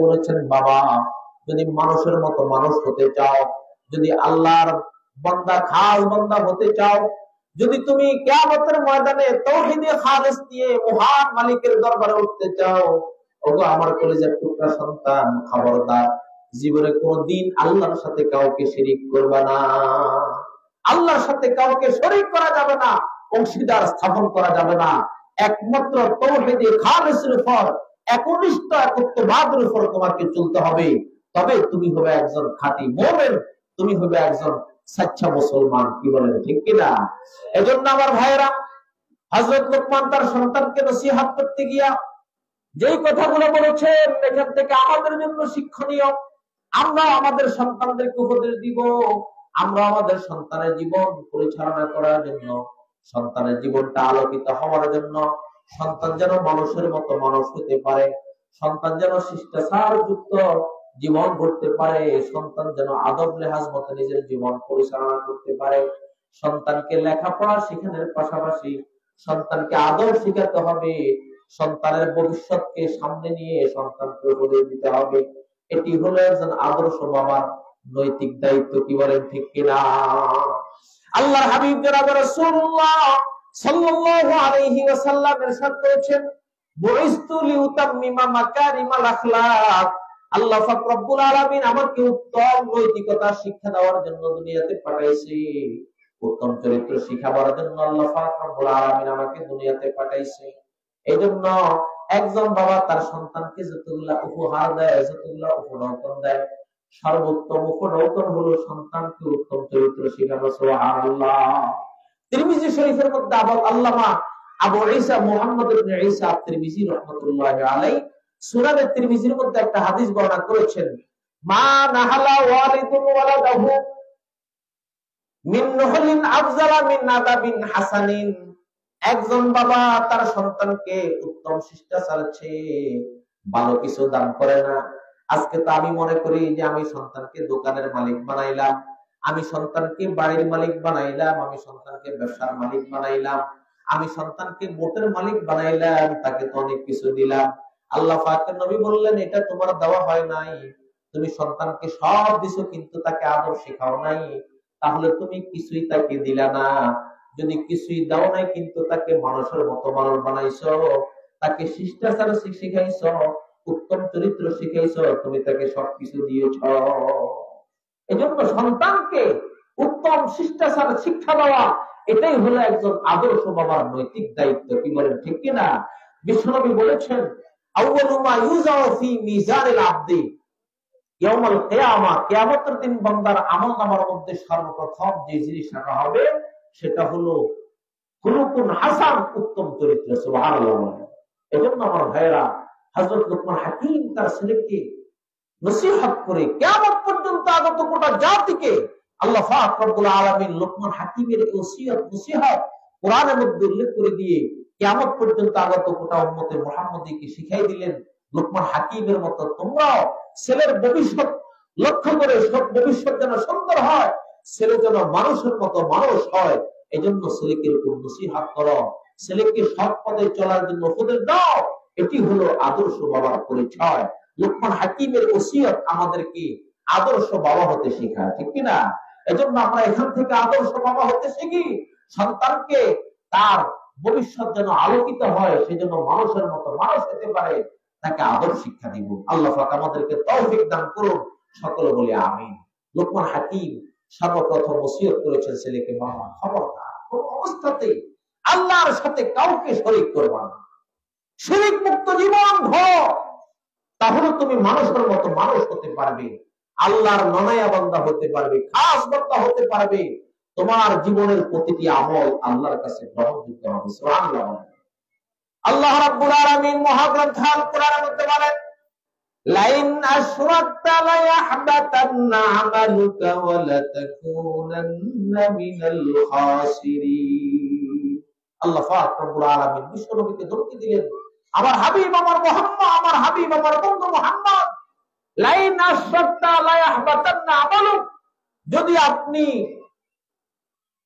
বলেছেন, বাবা যদি মানুষের মতো মানুষ হতে চাও, যদি আল্লাহর বান্দা খাস বান্দা হতে চাও, যদি তুমি কিয়ামতের ময়দানে তাওহীদে খালিস নিয়ে মহান মালিকের দরবারে উঠতে চাও, ওগো আমার কলিজার টুকরা সন্তান, খবরদার জীবনে কোনদিন আল্লাহর সাথে কাউকে শিরিক করবা না। আল্লাহর সাথে কাউকে শরীক করা যাবে না, অংশীদার স্থাপন করা যাবে না। একমাত্র তাওহীদে খালিসের উপর, একনিষ্ঠ একত্ববাদের উপর তোমাকে চলতে হবে। তবে তুমি হবে একজন খাঁটি মুমিন, তুমি হবে একজন সচ্চা মুসলমান। কি বলেন, ঠিক কিনা? এজন্য আমার ভাইয়েরা, হযরত লোকমান তার সন্তানকে নসিহত করতে গিয়া যেই কথাগুলো বলেছেন, এখান থেকে আমাদের জন্য শিক্ষণীয়। আমরা আমাদের সন্তানদেরকে উপদেশ দিব, আমরা আমাদের সন্তানের জীবন পরিচালনা করার জন্য, সন্তানের জীবনটা আলোকিত হওয়ার জন্য, সন্তান যেন মানুষের মতো মানুষ হতে পারে, সন্তান যেন শিষ্টাচার যুক্ত জীবন গড়তে পারে, সন্তান যেন আদব লেহাজ মতো নিজের জীবন পরিচালনা করতে পারে। সন্তানকে লেখাপড়া শেখানোর পাশাপাশি সন্তানকে আদব শিখাতে হবে, সন্তানের ভবিষ্যৎকে সামনে নিয়ে সন্তানকে উপদেশ দিতে হবে। এটি হলো একজন আদর্শ বাবার নৈতিক দায়িত্ব। কি বলেন, ঠিক কিনা? আল্লাহর হাবিব জনাব রাসূলুল্লাহ সাল্লাল্লাহু আলাইহি ওয়াসাল্লাম ইরশাদ করেছেন, বুইসতু লিউতাম্মিমা মাকারিমাল আখলাক। আল্লাহ পাক রব্বুল আলামিন আমাকে উত্তম নৈতিকতা শিক্ষা দেওয়ার জন্য দুনিয়াতে পাঠাইছে। উত্তম চরিত্র শিখাবার জন্য আল্লাহ পাক রব্বুল আলামিন আমাকে দুনিয়াতে পাঠাইছে। এইজন্য একজন বাবা তার সন্তানকে যতগুলা উপহার দেয়, যতগুলা উপঢৌকন দেয়, সর্বোত্তম উপঢৌকন হলো সন্তানকে উত্তম চরিত্র শিখানো। সুবহানাল্লাহ। তিরমিজি শরীফের মধ্যে আল্লামা আবু ঈসা মুহাম্মদ ইবনে ঈসা তিরমিজি রাহমাতুল্লাহি আলাইহি সুনানে তিরমিজির মধ্যে একটা হাদিস বর্ণনা করেছেন, মা নাহালা ওয়ালিদুন ওয়ালাদাহু মিন নুহলিন আফজালা মিন আদাবিন হাসানিন। একজন বাবা তার সন্তানকে উত্তম শিষ্টাচারের চেয়ে ভালো কিছু দান করে না। আজকে তো আমি মনে করি যে আমি সন্তানকে দোকানের মালিক বানাইলাম, আমি সন্তানকে বাড়ির মালিক বানাইলাম, আমি সন্তানকে ব্যবসার মালিক বানাইলাম, আমি সন্তানকে মোটের মালিক বানাইলাম, তাকে তো অনেক কিছু দিলাম। আল্লাহ পাকের নবী বললেন, এটা তোমার দেওয়া হয় নাই। তুমি সন্তানকে সব দিছো কিন্তু তাকে আদব শেখাও নাই, তাহলে তুমি কিছুই তাকে দিলা না। যদি কিছুই দাও নাই কিন্তু তাকে মানুষের মতো মানুষ বানাইছো, তাকে শিষ্টাচার শিখাইছো, উত্তম চরিত্র শিখাইছো, তুমি তাকে সবকিছু দিয়েছ। এজন্য সন্তানকে উত্তম শিষ্টাচার শিক্ষা দেওয়া, এটাই হলো একজন আদর্শ বাবার নৈতিক দায়িত্ব। কি বলেন, ঠিক কিনা? বিশ্বনবী বলেছেন, আউয়ালু মা ইউযাউ ফি মিজানিল আবদি ইয়াউমাল কিয়ামা, কিয়ামতের দিন বান্দার আমলনামার মধ্যে সর্বপ্রথম যে জিনিস রাখা হবে সেটা হলো খুলুকুন হাসান, উত্তম চরিত্র। সুবহানাল্লাহ। এজন্য আমার ভাইয়েরা, হযরত লোকমান হাকিম তার ছেলেকে নসিহত করে কিয়ামত পর্যন্ত আগত গোটা জাতিকে আল্লাহ পাক রব্বুল আলামিন লোকমান হাকিমের ওসিয়ত নসিহত কোরআনের মধ্যে উল্লেখ করে দিয়ে কিয়ামত পর্যন্ত আগত গোটা উম্মতে মুহাম্মাদীকে শিখাই দিলেন, লোকমান হাকিমের মতো তোমরাও ছেলের ভবিষ্যৎ লক্ষ্য করে সব ভবিষ্যৎ যেন সুন্দর হয়, ছেলে যেন মানুষের মতো মানুষ হয়, এজন্য ছেলেকে এরকম নসিহত করো, ছেলেকে সৎ পথে চলার জন্য উপদেশ দাও। এটি হলো আদর্শ বাবার পরিচয়। লোকমান হাকিমের ওসিয়ত আমাদেরকে আদর্শ বাবা হতে শেখায়, ঠিক কিনা? এজন্য আমরা এখান থেকে আদর্শ বাবা হতে শিখি, সন্তানকে তার ভবিষ্যৎ যেন আলোকিত হয়, সেজন্য মানুষের মতো মানুষ হতে পারে, তাকে আদর্শ শিক্ষা দিব। আল্লাহ পাক আমাদেরকে তৌফিক দান করুন, সকলে বলি আমিন। লোকমান হাকিম সর্বপ্রথম ওসিয়ত করেছেন ছেলেকে, মামা খবরদার কোন অবস্থাতেই আল্লাহর সাথে কাউকে শরীক করবা না, শিরক মুক্ত জীবন ধর, তাহলে তুমি মানুষের মতো মানুষ হতে পারবে, আল্লাহর ননায়া বান্দা হতে পারবে, খাস বান্দা হতে পারবে। তোমার জীবনের প্রতিটি আমল আল্লাহর কাছে গ্রহণযোগ্য হবে। সুবহানাল্লাহ। আল্লাহ রাব্বুল আলামিন মহাগ্রন্থ আল কোরআনের মধ্যে বলেন, লাইন আশরাকতা লা ইয়াহবাতান্না আমালুকা ওয়া লা তাকুনান্না মিনাল খাসিরিন। আল্লাহ পাক রব্বুল আলামিন বিশ্বনবীকে ধমকি দিলেন, আমার হাবিব আমার মুহাম্মদ, আমার হাবিব আমার বন্ধু মুহাম্মদ, লাইন আশরাকতা লা ইয়াহবাতান্না আমালুক, যদি আপনি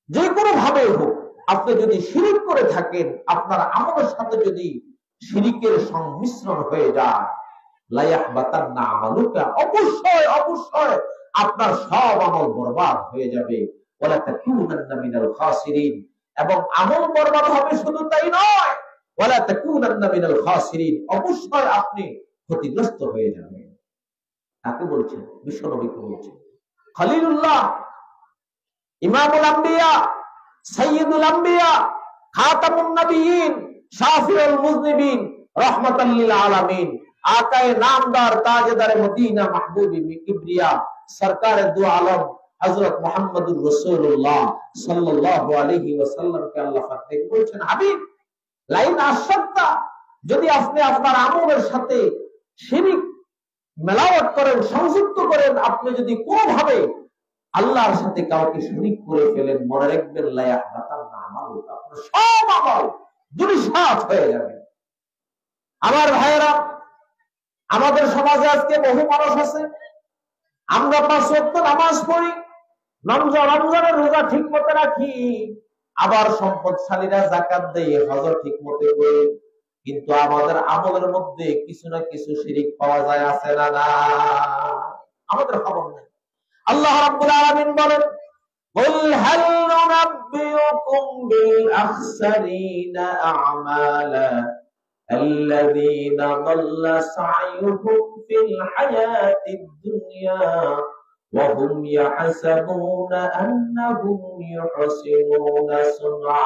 যে কোনো ভাবে হোক আপনি যদি শিরিক করে থাকেন, আপনার আমলের সাথে যদি শিরিকের সংমিশ্রণ হয়ে যায়, লা ইয়াহবাতান্না আমালুকা, অবশ্যই অবশ্যই আপনার সব আমল বরবাদ হয়ে যাবে। ওয়ালা তাকুনান্না মিনাল খাসিরিন, এবং আমল বরবাদ হবে শুধু তাই নয়, ওয়ালা তাকুনান্না মিনাল খাসিরিন, অবশ্যই আপনি ক্ষতিগ্রস্ত হয়ে যাবেন। কাকে বলছেন? বিশ্বনবীকে বলছেন। খলিলুল্লাহ, ইমামুল আম্বিয়া, সাইয়্যিদুল আম্বিয়া, খাতামুন নবিয়্যিন, শাফিউল মুযনিবিন, রাহমাতাল লিল আলামিন, আকায়ে নামদার, তাজদারে মদিনা, মাহবুবে কিবরিয়া, সরকারে দু আলম হযরত মুহাম্মদুর রাসূলুল্লাহ সাল্লাল্লাহু আলাইহি ওয়াসাল্লামকে আল্লাহ পাক বলছেন, হাবিব লাইন আশরাকতা, যদি আপনি আপনার আমলের সাথে শিরক মেলাওয়াত করেন, সংযুক্ত করেন, আপনি যদি কোনোভাবে আল্লাহর সাথে কাউকে শরীক করে ফেলেন, মনে রাখবেন লা ইয়াহবাতান্না আমালুকা, আপনার সব আমল ধূলিসাৎ হয়ে যাবে। আমার ভাইয়েরা, আমাদের সমাজে আজকে বহু মানুষ আছে, আমরা 5 ওয়াক্ত নামাজ পড়ি, রমজানের রোজা ঠিক মতো রাখি, আবার সম্পদশালীরা যাকাত দেয়, হজ ঠিক মতো করি, কিন্তু আমাদের আমলের মধ্যে কিছু না কিছু শিরিক পাওয়া যায়, আছে না? না, আমাদের খবর নেই। আল্লাহ রাব্বুল আলামিন বলেন, কুল হাল নুনাব্বিউকুম বিল আখসারিনা আমালা আল্লাযীনা দাল্লা সা'য়ুহুম ফিল হায়াতিদ দুনিয়া ওয়া হুম ইয়াহসাবুনা আন্নাহুম ইউহসিনুনা সুনআ।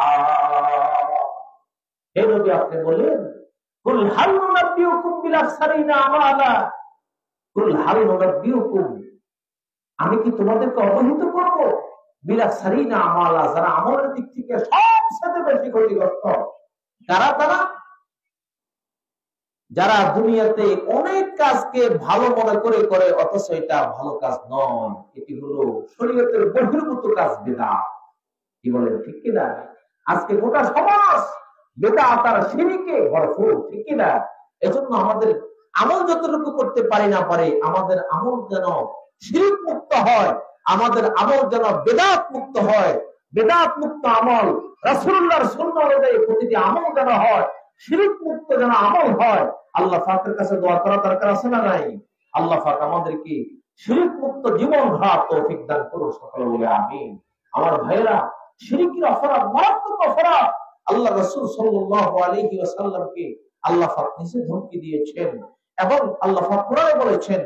হে নবী, আপনি বলেন, কুল হাল নুনাব্বিউকুম বিল আখসারিনা আমালা, কুল হাল নুনাব্বিউকুম, আমি কি তোমাদেরকে অবহিত করব বিল আখসারিনা আমালা, যারা আমলের দিক থেকে সবচেয়ে বেশি ক্ষতিগ্রস্ত, তারা যারা দুনিয়াতে অনেক কাজকে ভালো মনে করে অথচ এটা ভালো কাজ নয়, এটি হলো শরীয়তের বহির্ভূত কাজ, বিদআত। কি বলেন, ঠিক কিনা? আজকে গোটা সমাজ বিদআত আর শিরকে ভরপুর, ঠিক কিনা? এজন্য আমাদের আমল যতটুকু করতে পারি না পারে, আমাদের আমল যেন শিরক মুক্ত হয়, আমাদের আমল যেন বিদআত মুক্ত হয়। বিদআত মুক্ত আমল, রাসূলুল্লাহর সুন্নাহ অনুযায়ী প্রতিটি আমল যেন হয়, শিরক মুক্ত যেন আমল হয়। আল্লাহ পাকের কাছে দোয়া করা দরকার আছে না নাই? আল্লাহ পাক আমাদেরকে শিরক মুক্ত জীবন গড়ার তৌফিক দান করুন, সকলে বলে আমিন। আমার ভাইরা, শিরকের অপরাধ মারাত্মক অপরাধ। আল্লাহ রাসূল সাল্লাল্লাহু আলাইহি ওয়াসাল্লামকে আল্লাহ পাক নিজে ধমকি দিয়েছেন, এবং আল্লাহ পাক কোরআনে বলেছেন,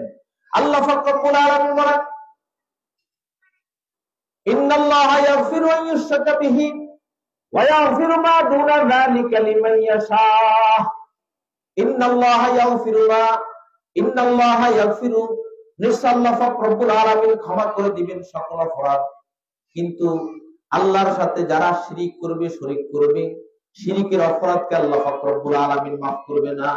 আল্লাহ পাক রব্বুল আলামিন বলেন, ইন্নাল্লাহা ইয়াগফিরু আন ইউশরাকা বিহি ওয়া ইয়াগফিরু মা দুনা যালিকা লিমান ইয়াশা। ইন্নাল্লাহা ইয়াগফিরু, নিশ্চয় আল্লাহ পাক রব্বুল আলামিন ক্ষমা করে দিবেন সকল অপরাধ, কিন্তু আল্লাহর সাথে যারা শিরিক করবে, শরীক করবে, শিরিকের অপরাধকে আল্লাহ পাক রব্বুল আলামিন মাফ করবে না।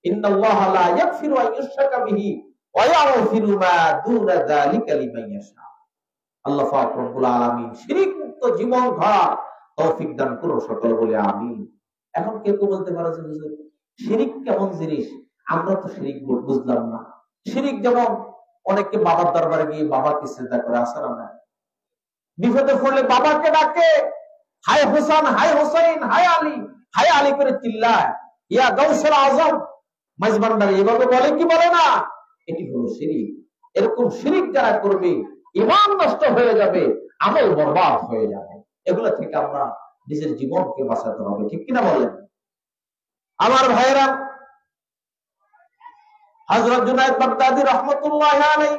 ইন্নাল্লাহা লা ইয়াগফিরু আন ইউশরাকা বিহি ওয়া ইয়াগফিরু মা দুনা যালিকা লিমান ইয়াশা। আল্লাহ পাক রব্বুল আলামিন শিরিক মুক্ত জীবন গড়ার তৌফিক দান করুন, সকল বলে আমিন। এখন কেউ বলতে পারে যে হুজুর, শিরিক কেমন জিনিস? আমরা তো শিরিক বুঝলাম না। শিরিক যেমন অনেকে বাবার দরবারে গিয়ে বাবাকে সিজদা করে, আসে না? বিপদে পড়লে বাবাকে ডাকে, হায় হোসেন, হায় হোসেন, হায় আলী, হায় আলী করে চিল্লায়, ইয়া গাউসুল আজম, মাঝবান্ডার, এভাবে বলে কি বলে না? এটি হলো শিরিক। এরকম শিরিক যারা করবে, ঈমান নষ্ট হয়ে যাবে, আমল বরবাদ হয়ে যাবে। এগুলো থেকে আমরা নিজের জীবনকে বাঁচাতে হবে, ঠিক কিনা বলেন? আমার ভাইয়েরা, হযরত জুনায়েদ বাগদাদী রাহমাতুল্লাহি আলাইহি,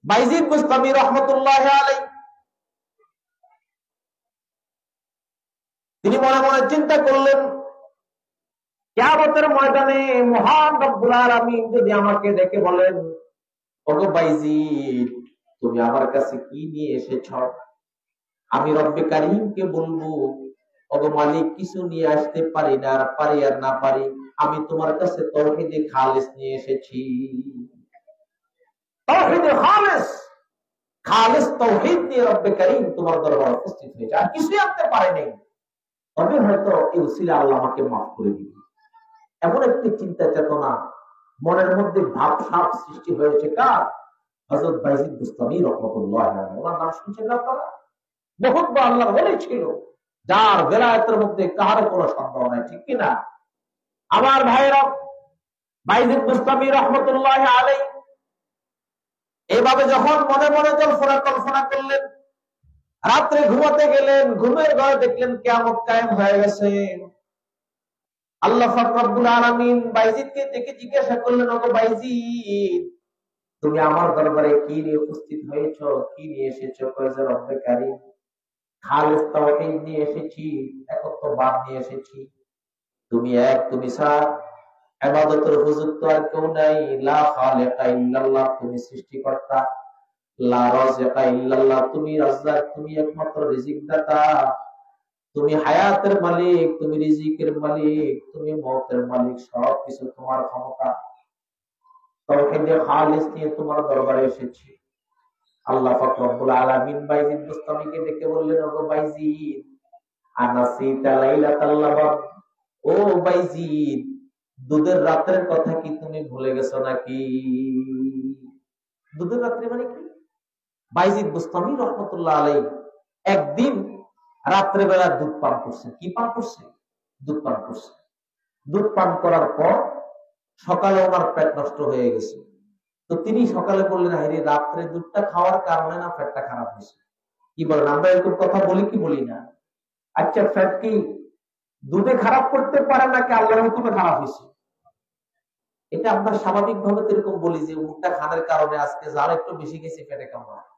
বাইজিদ বুস্তামি রাহমাতুল্লাহি আলাইহি, তিনি মনে মনে চিন্তা করলেন, কিয়ামতের ময়দানে মহান রব্বুল আলামিন যদি আমাকে ডেকে বলেন, ওগো বাইজিদ, তুমি আমার কাছে কি নিয়ে এসেছ? আমি রব্বে কারীমকে বলবো, ওগো মালিক, কিছু নিয়ে আসতে পারি না, পারি আর না পারি, আমি তোমার কাছে তাওহীদে খালিস নিয়ে এসেছি। তাওহীদে খালিস, খালিস তাওহীদ নিয়ে রব্বে কারীম তোমার দরবারে উপস্থিত হয়েছে, আর কিছু আনতে পারেনি। তবে হয়তো এই উসিলা আল্লাহ আমাকে মাফ করে দিবে। এমন একটি চিন্তা চেতনা মনের মধ্যে ভাবসাব সৃষ্টি হয়েছে কার? হযরত বাইজিদ বুস্তামি রাহমাতুল্লাহি আলাইহি। ওনার নাম শুনছেন আপনারা? বহুত বড় আল্লাহর ওলি ছিল, যার বেলায়েতের মধ্যে কারো কোনো সন্দেহ নাই, ঠিক কিনা? আমার ভাইরা, বাইজিদ বুস্তামি রহমতুল্লাহ আলাইহি এভাবে যখন মনে মনে কল্পনা করলেন, রাত্রে ঘুমাতে গেলেন, ঘুমের ঘরে দেখলেন কিয়ামত কায়েম হয়ে গেছে। আল্লাহ পাক রব্বুল আলামিন বাইজিদকে দেখে জিজ্ঞাসা করলেন, ওগো বাইজিদ, তুমি আমার দরবারে কি নিয়ে উপস্থিত হয়েছো, কি নিয়ে এসেছো? কয় যে রব্বে কারীম, খালিস তাওহীদ নিয়ে এসেছি, একত্ববাদ নিয়ে এসেছি। তুমি এক, তুমি ছাড়া ইবাদতের উপযুক্ত আর কেউ নাই। লা খালিকা ইল্লাল্লাহ, তুমি সৃষ্টিকর্তা। লা রাযিকা ইল্লাল্লাহ, তুমি রাজ্জাক, তুমি একমাত্র রিজিক দাতা। তুমি হায়াতের মালিক, তুমি রিজিকের মালিক, তুমি মওতের মালিক, সবকিছু তোমার ক্ষমতা। তাওহীদে খালিস নিয়ে তোমার দরবারে এসেছি। আল্লাহ পাক রব্বুল আলামিন বাইজিদ বুস্তামিকে ডেকে বললেন, ওগো বাইজিদ, আনাসিতা লাইলাতাল লাবাব, ও বাইজিদ, দুধের রাতের কথা কি তুমি ভুলে গেছো নাকি? দুধের রাত্রে মানে কি? বাইজিদ বুস্তামি রহমতুল্লাহ আলাইহি একদিন রাত্রে বেলা দুধ পান করছে। কি পান করছে? দুধ পান করছে। দুধ পান করার পর সকালে ওনার পেট নষ্ট হয়ে গেছে। তো তিনি সকালে বললেন, আরে রাত্রে দুধটা খাওয়ার কারণে না পেটটা খারাপ হয়েছে। কি বলেন? আমরা এরকম কথা বলি কি বলি না? আচ্ছা, পেট কি দুধে খারাপ করতে পারে নাকি আল্লাহর হুকুমে খারাপ হয়েছে? এটা আমরা স্বাভাবিক ভাবে এরকম বলি যে মুখটা খানের কারণে আজকে যার একটু বেশি গেছে পেটে কামড়ায়,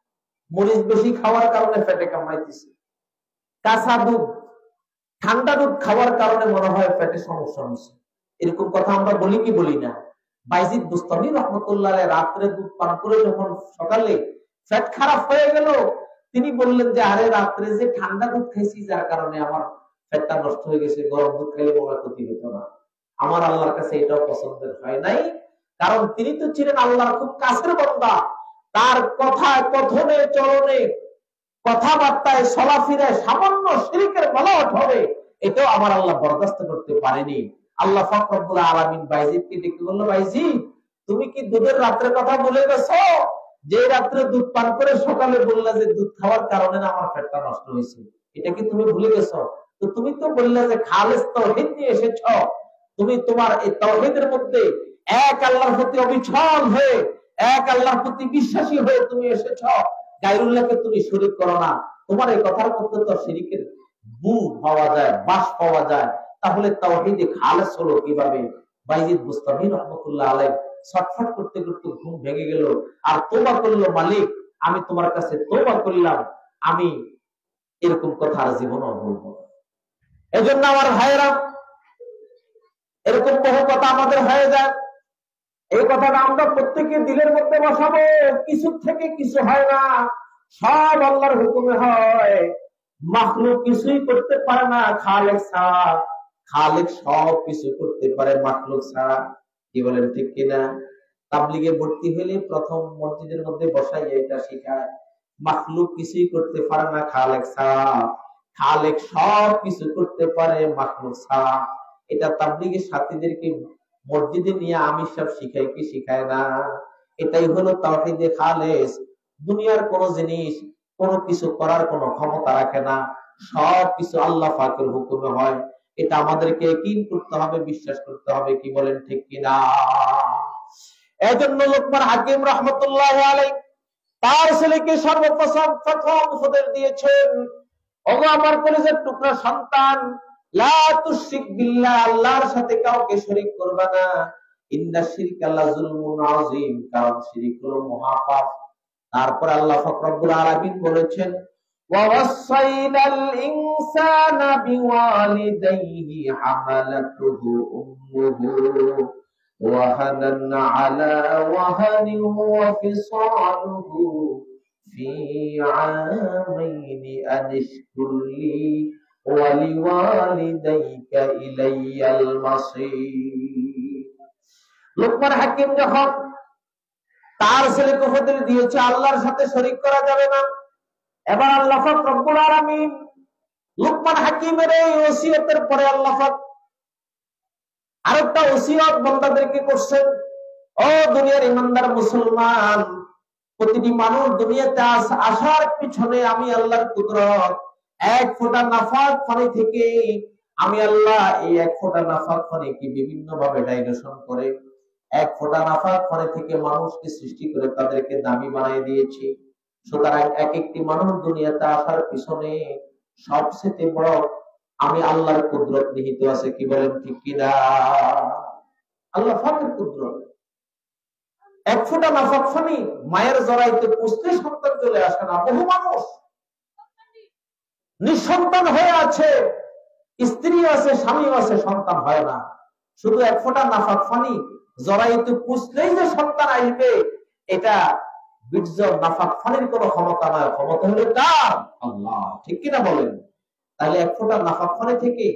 মরিচ বেশি খাওয়ার কারণে পেটে কামড়াইতেছে, কাঁচা দুধ ঠান্ডা দুধ খাওয়ার কারণে মনে হয় পেটে সমস্যা হয়েছে। এরকম কথা আমরা বলি কি বলি না? বাইজিদ বুস্তামি রহমতুল্লাহ আলাইহি রাত্রে দুধ পান করে যখন সকালে পেট খারাপ হয়ে গেল, তিনি বললেন যে আরে রাত্রে যে ঠান্ডা দুধ খাইছি যার কারণে আমার পেটটা নষ্ট হয়ে গেছে, গরম দুধ খাইলে কোনো ক্ষতি হতো না। আমার আল্লাহর কাছে এটাও পছন্দের হয় নাই, কারণ তিনি তো ছিলেন আল্লাহর খুব কাছের বান্দা। তার কথায়, কথনে, চলনে, কথাবার্তায়, চলাফেরায় সামান্য শিরকের মালাওয়াত হবে, এটাও আমার আল্লাহ বরদাস্ত করতে পারেনি। আল্লাহ পাক রব্বুল আলামিন বাইজিদকে ডেকে বলল, বাইজিদ, তুমি কি দুধের রাত্রের কথা ভুলে গেছো? যে রাত্রে দুধ পান করে সকালে বললে যে দুধ খাওয়ার কারণে না আমার পেটটা নষ্ট হয়েছে, এটা কি তুমি ভুলে গেছো? তো তুমি তো বললে যে খালিস তাওহীদ নিয়ে এসেছো, তুমি তোমার এই তাওহীদের মধ্যে এক আল্লাহর প্রতি অবিচল হয়ে, এক আল্লাহর প্রতি বিশ্বাসী হয়ে তুমি এসেছো, গায়রুল্লাহকে তুমি শরীক করো না। তোমার এই কথার মধ্যে তো শিরকের বু পাওয়া যায়, বাস পাওয়া যায়, তাহলে তাওহীদে খালেস হলো কিভাবে? বাইজিদ বুস্তামি রহমতুল্লাহ আলাইহি ছটফট করতে করতে ঘুম ভেঙে গেল আর তওবা করলো, মালিক, আমি তোমার কাছে তওবা করলাম, আমি এরকম কথা আর জীবনও বলবো না। এজন্য আমার ভাইয়েরা, এরকম বহু কথা আমাদের হয়ে যায়। এই কথাটা আমরা প্রত্যেকে দিলের মধ্যে বসাবো। কিছু থেকে কিছু হয় না, সব আল্লাহর হুকুমে হয়। মাখলুক কিছুই করতে পারে না খালেক ছাড়া, খালেক সব কিছু করতে পারে মাখলুক ছাড়া। কি বলেন, ঠিক কিনা? তাবলীগে ভর্তি হইলে প্রথম মসজিদের মধ্যে বসাইয়া এটা শিখায়, মাখলুক কিছুই করতে পারে না খালেক ছাড়া, খালেক সব কিছু করতে পারে মাখলুক ছাড়া। এটা তাবলীগের সাথীদেরকে মসজিদে নিয়ে আমি সব শিখাই কি শিখায় না? এটাই হলো তাওহীদে খালেস। দুনিয়ার কোন জিনিস কোন কিছু করার কোন ক্ষমতা রাখে না, সব কিছু আল্লাহ পাকের হুকুমে হয়। এটা আমাদেরকে ইয়াকিন করতে হবে, বিশ্বাস করতে হবে। কি বলেন, ঠিক কিনা? এজন্য লোকমান হাকিম রাহমাতুল্লাহি আলাইহি তার ছেলেকে সর্বপ্রথম উপদেশ দিয়েছেন, ওগো আমার কলিজার টুকরা সন্তান, লা তুশরিক বিল্লাহ, আল্লাহর সাথে কাউকে শরীক করবে না। ইন্না শিরকা লাযুলমুন আযীম, কারণ শিরক হলো মহাপাপ। তারপর আল্লাহ পাক রব্বুল আলামিন বলেছেন, ওয়া ওয়াসাইনাল ইনসানা বিওয়ালিদাইহি হামালাতুহু উম্মুহু ওয়াহানান আলা ওয়াহানিন ওয়া ফিসালুহু ফি আমাইনি আনিশকুর লি ওয়া লিওয়ালিদাইকা ইলাইয়াল মাসীর। লোকমান হাকিম যখন তার ছেলেকে উপদেশ দিয়েছে আল্লাহর সাথে শরীক করা যাবে না, এবার আল্লাহ পাক রব্বুল আলামিন লোকমান হাকিমের এই ওসিয়তের পরে আল্লাহ পাক আরেকটা ওসিয়ত বান্দাদেরকে করছেন। ও দুনিয়ার ইমানদার মুসলমান, প্রতিটি মানুষ দুনিয়াতে আসার পিছনে আমি আল্লাহর কুদরত, এক ফোঁটা নাফাক পানি থেকে আমি আল্লাহ এই এক ফোঁটা নাফাক পানিকে বিভিন্ন ভাবে ডাইলেশন করে এক ফোঁটা নাফাক পানি থেকে মানুষকে সৃষ্টি করে তাদেরকে দামি বানিয়ে দিয়েছি। সুতরাং এক একটি মানুষ দুনিয়াতে আসার পিছনে সবচেয়ে বড় আমি আল্লাহর কুদরত নিহিত আছে। কি বলেন ঠিক কিনা? আল্লাহ পাকের কুদরত। এক ফোঁটা নাফাক পানি মায়ের জরাইতে পুষতে সন্তান চলে আসে না। বহু মানুষ নিঃসন্তান হয়ে আছে, স্ত্রী আছে, স্বামী আছে, সন্তান হয় না। শুধু এক ফোঁটা নাফাক পানি জরাইতে পুষলেই যে সন্তান আসবে, এটা বীর্য নাফাক পানির কোন ক্ষমতা নয়। ক্ষমতা হলো কার? আল্লাহ। ঠিক কিনা বলেন? তাহলে এক ফোঁটা নাফাক পানি থেকে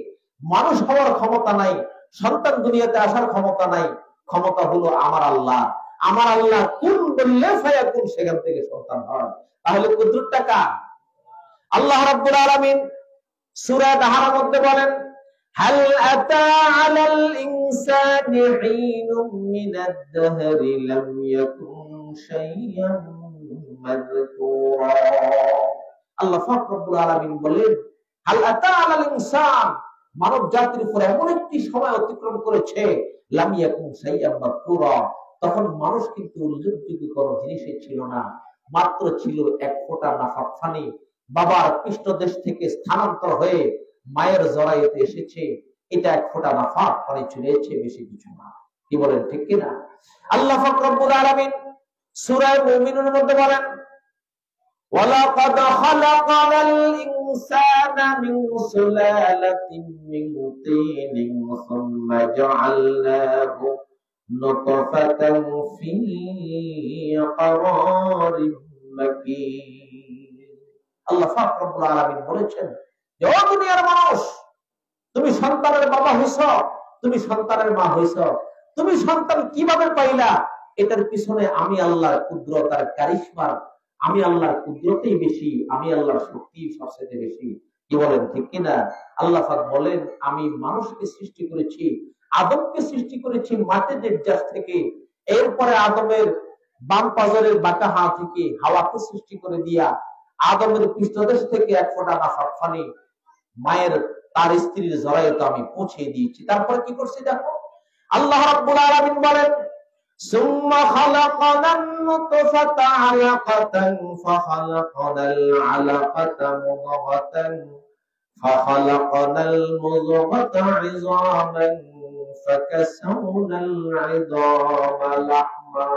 মানুষ হওয়ার ক্ষমতা নাই, সন্তান দুনিয়াতে আসার ক্ষমতা নাই। ক্ষমতা হলো আমার আল্লাহ। আমার আল্লাহ কুন বললে ফায়াকুন, সেখান থেকে সন্তান হয়। তাহলে কুদরতটা কার? আল্লাহ রাব্বুল আলামিন সূরা দাহার মধ্যে বলেন, হাল আতা আলাল ইনসানি হিনুম মিনাদ দাহরি লাম ইয়াকুন শাইয়ান মাযকুরা। আল্লাহ পাক রব্বুল আলামিন বলেন, হাল আতা আলাল ইনসান, মানব জাতির উপর এমন একটি সময় অতিক্রম করেছে, লাম ইয়াকুন শাইয়ান মাযকুরা, তখন মানুষ কিন্তু উল্লেখযোগ্য কোন জিনিসই ছিল না, মাত্র ছিল এক ফোঁটা নাফাক পানি। বাবার পৃষ্ঠদেশ থেকে স্থানান্তর হয়ে মায়ের জরায়ুতে এসেছে, এটা এক ফোঁটা নাফাক পানি চলেছে, বেশি কিছু না। কি বলেন ঠিক কিনা? আল্লাহ পাক রব্বুল আলামিন সূরা মুমিনুনের মধ্যে বলেন, ওয়ালাকাদ খালাকানাল ইনসানা মিন সুলালাতিন মিন তিনিন সুম্মা জাআলনাহু নুতফাতান ফি ক্বারারিন মাকিন। আল্লাহ পাক রব্বুল আলামিন বলেছেন যে, ও দুনিয়ার মানুষ, তুমি সন্তানের বাবা হইছ, তুমি সন্তানের মা হইছ, তুমি সন্তান কিভাবে পাইলা? এটার পিছনে আমি আল্লাহর কুদরত আর কারিশমা, আমি আল্লাহর কুদরতই বেশি, আমি আল্লাহর শক্তি সবচেয়ে বেশি। কি বলেন ঠিক কিনা? আল্লাহ পাক বলেন, আমি মানুষকে সৃষ্টি করেছি, আদমকে সৃষ্টি করেছি মাটির নির্যাস থেকে, এরপরে আদমের বাম পাজরের বাঁকা হাত থেকে হাওয়াকে সৃষ্টি করে দিয়া আদমের পৃষ্ঠদেশ থেকে এক ফোঁটা নাফাক পানি মায়ের তার স্ত্রীর জরায়ুতে আমি পৌঁছে দিয়েছি। তারপরে কি করছি দেখো, আল্লাহ রাব্বুল আলামিন বলেন, সুম্মা খালাকানান নুতফাতা আলাকাতান ফাখালাকানাল আলাকাতা মুদগাতান ফাখালাকানাল মুদগাতা ইযামান ফাকাসাউনাল ইযামা লাহমা।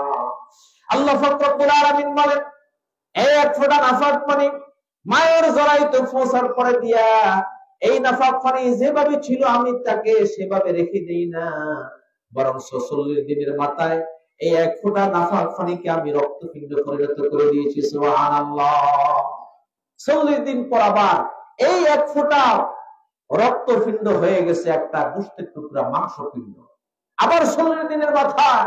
আল্লাহ রাব্বুল আলামিন বলেন, এক ফোঁটা নাফাক পানি মায়ের জরায়ুতে পৌঁছার পরে দিয়া এই নাফাক পানি যেভাবে ছিল আমি তাকে সেভাবে রেখে দেই না, বরং ৪৬ দিনের মাথায় এই এক ফোঁটা নাফাক পানিকে আমি রক্তপিণ্ড পরিণত করে দিয়েছি। সুবহানাল্লাহ। ৪০ দিন পর আবার এই এক ফোঁটা রক্তপিণ্ড হয়ে গেছে একটা গোশতের টুকরা মাংসপিণ্ড। আবার ৪০ দিনের মাথায়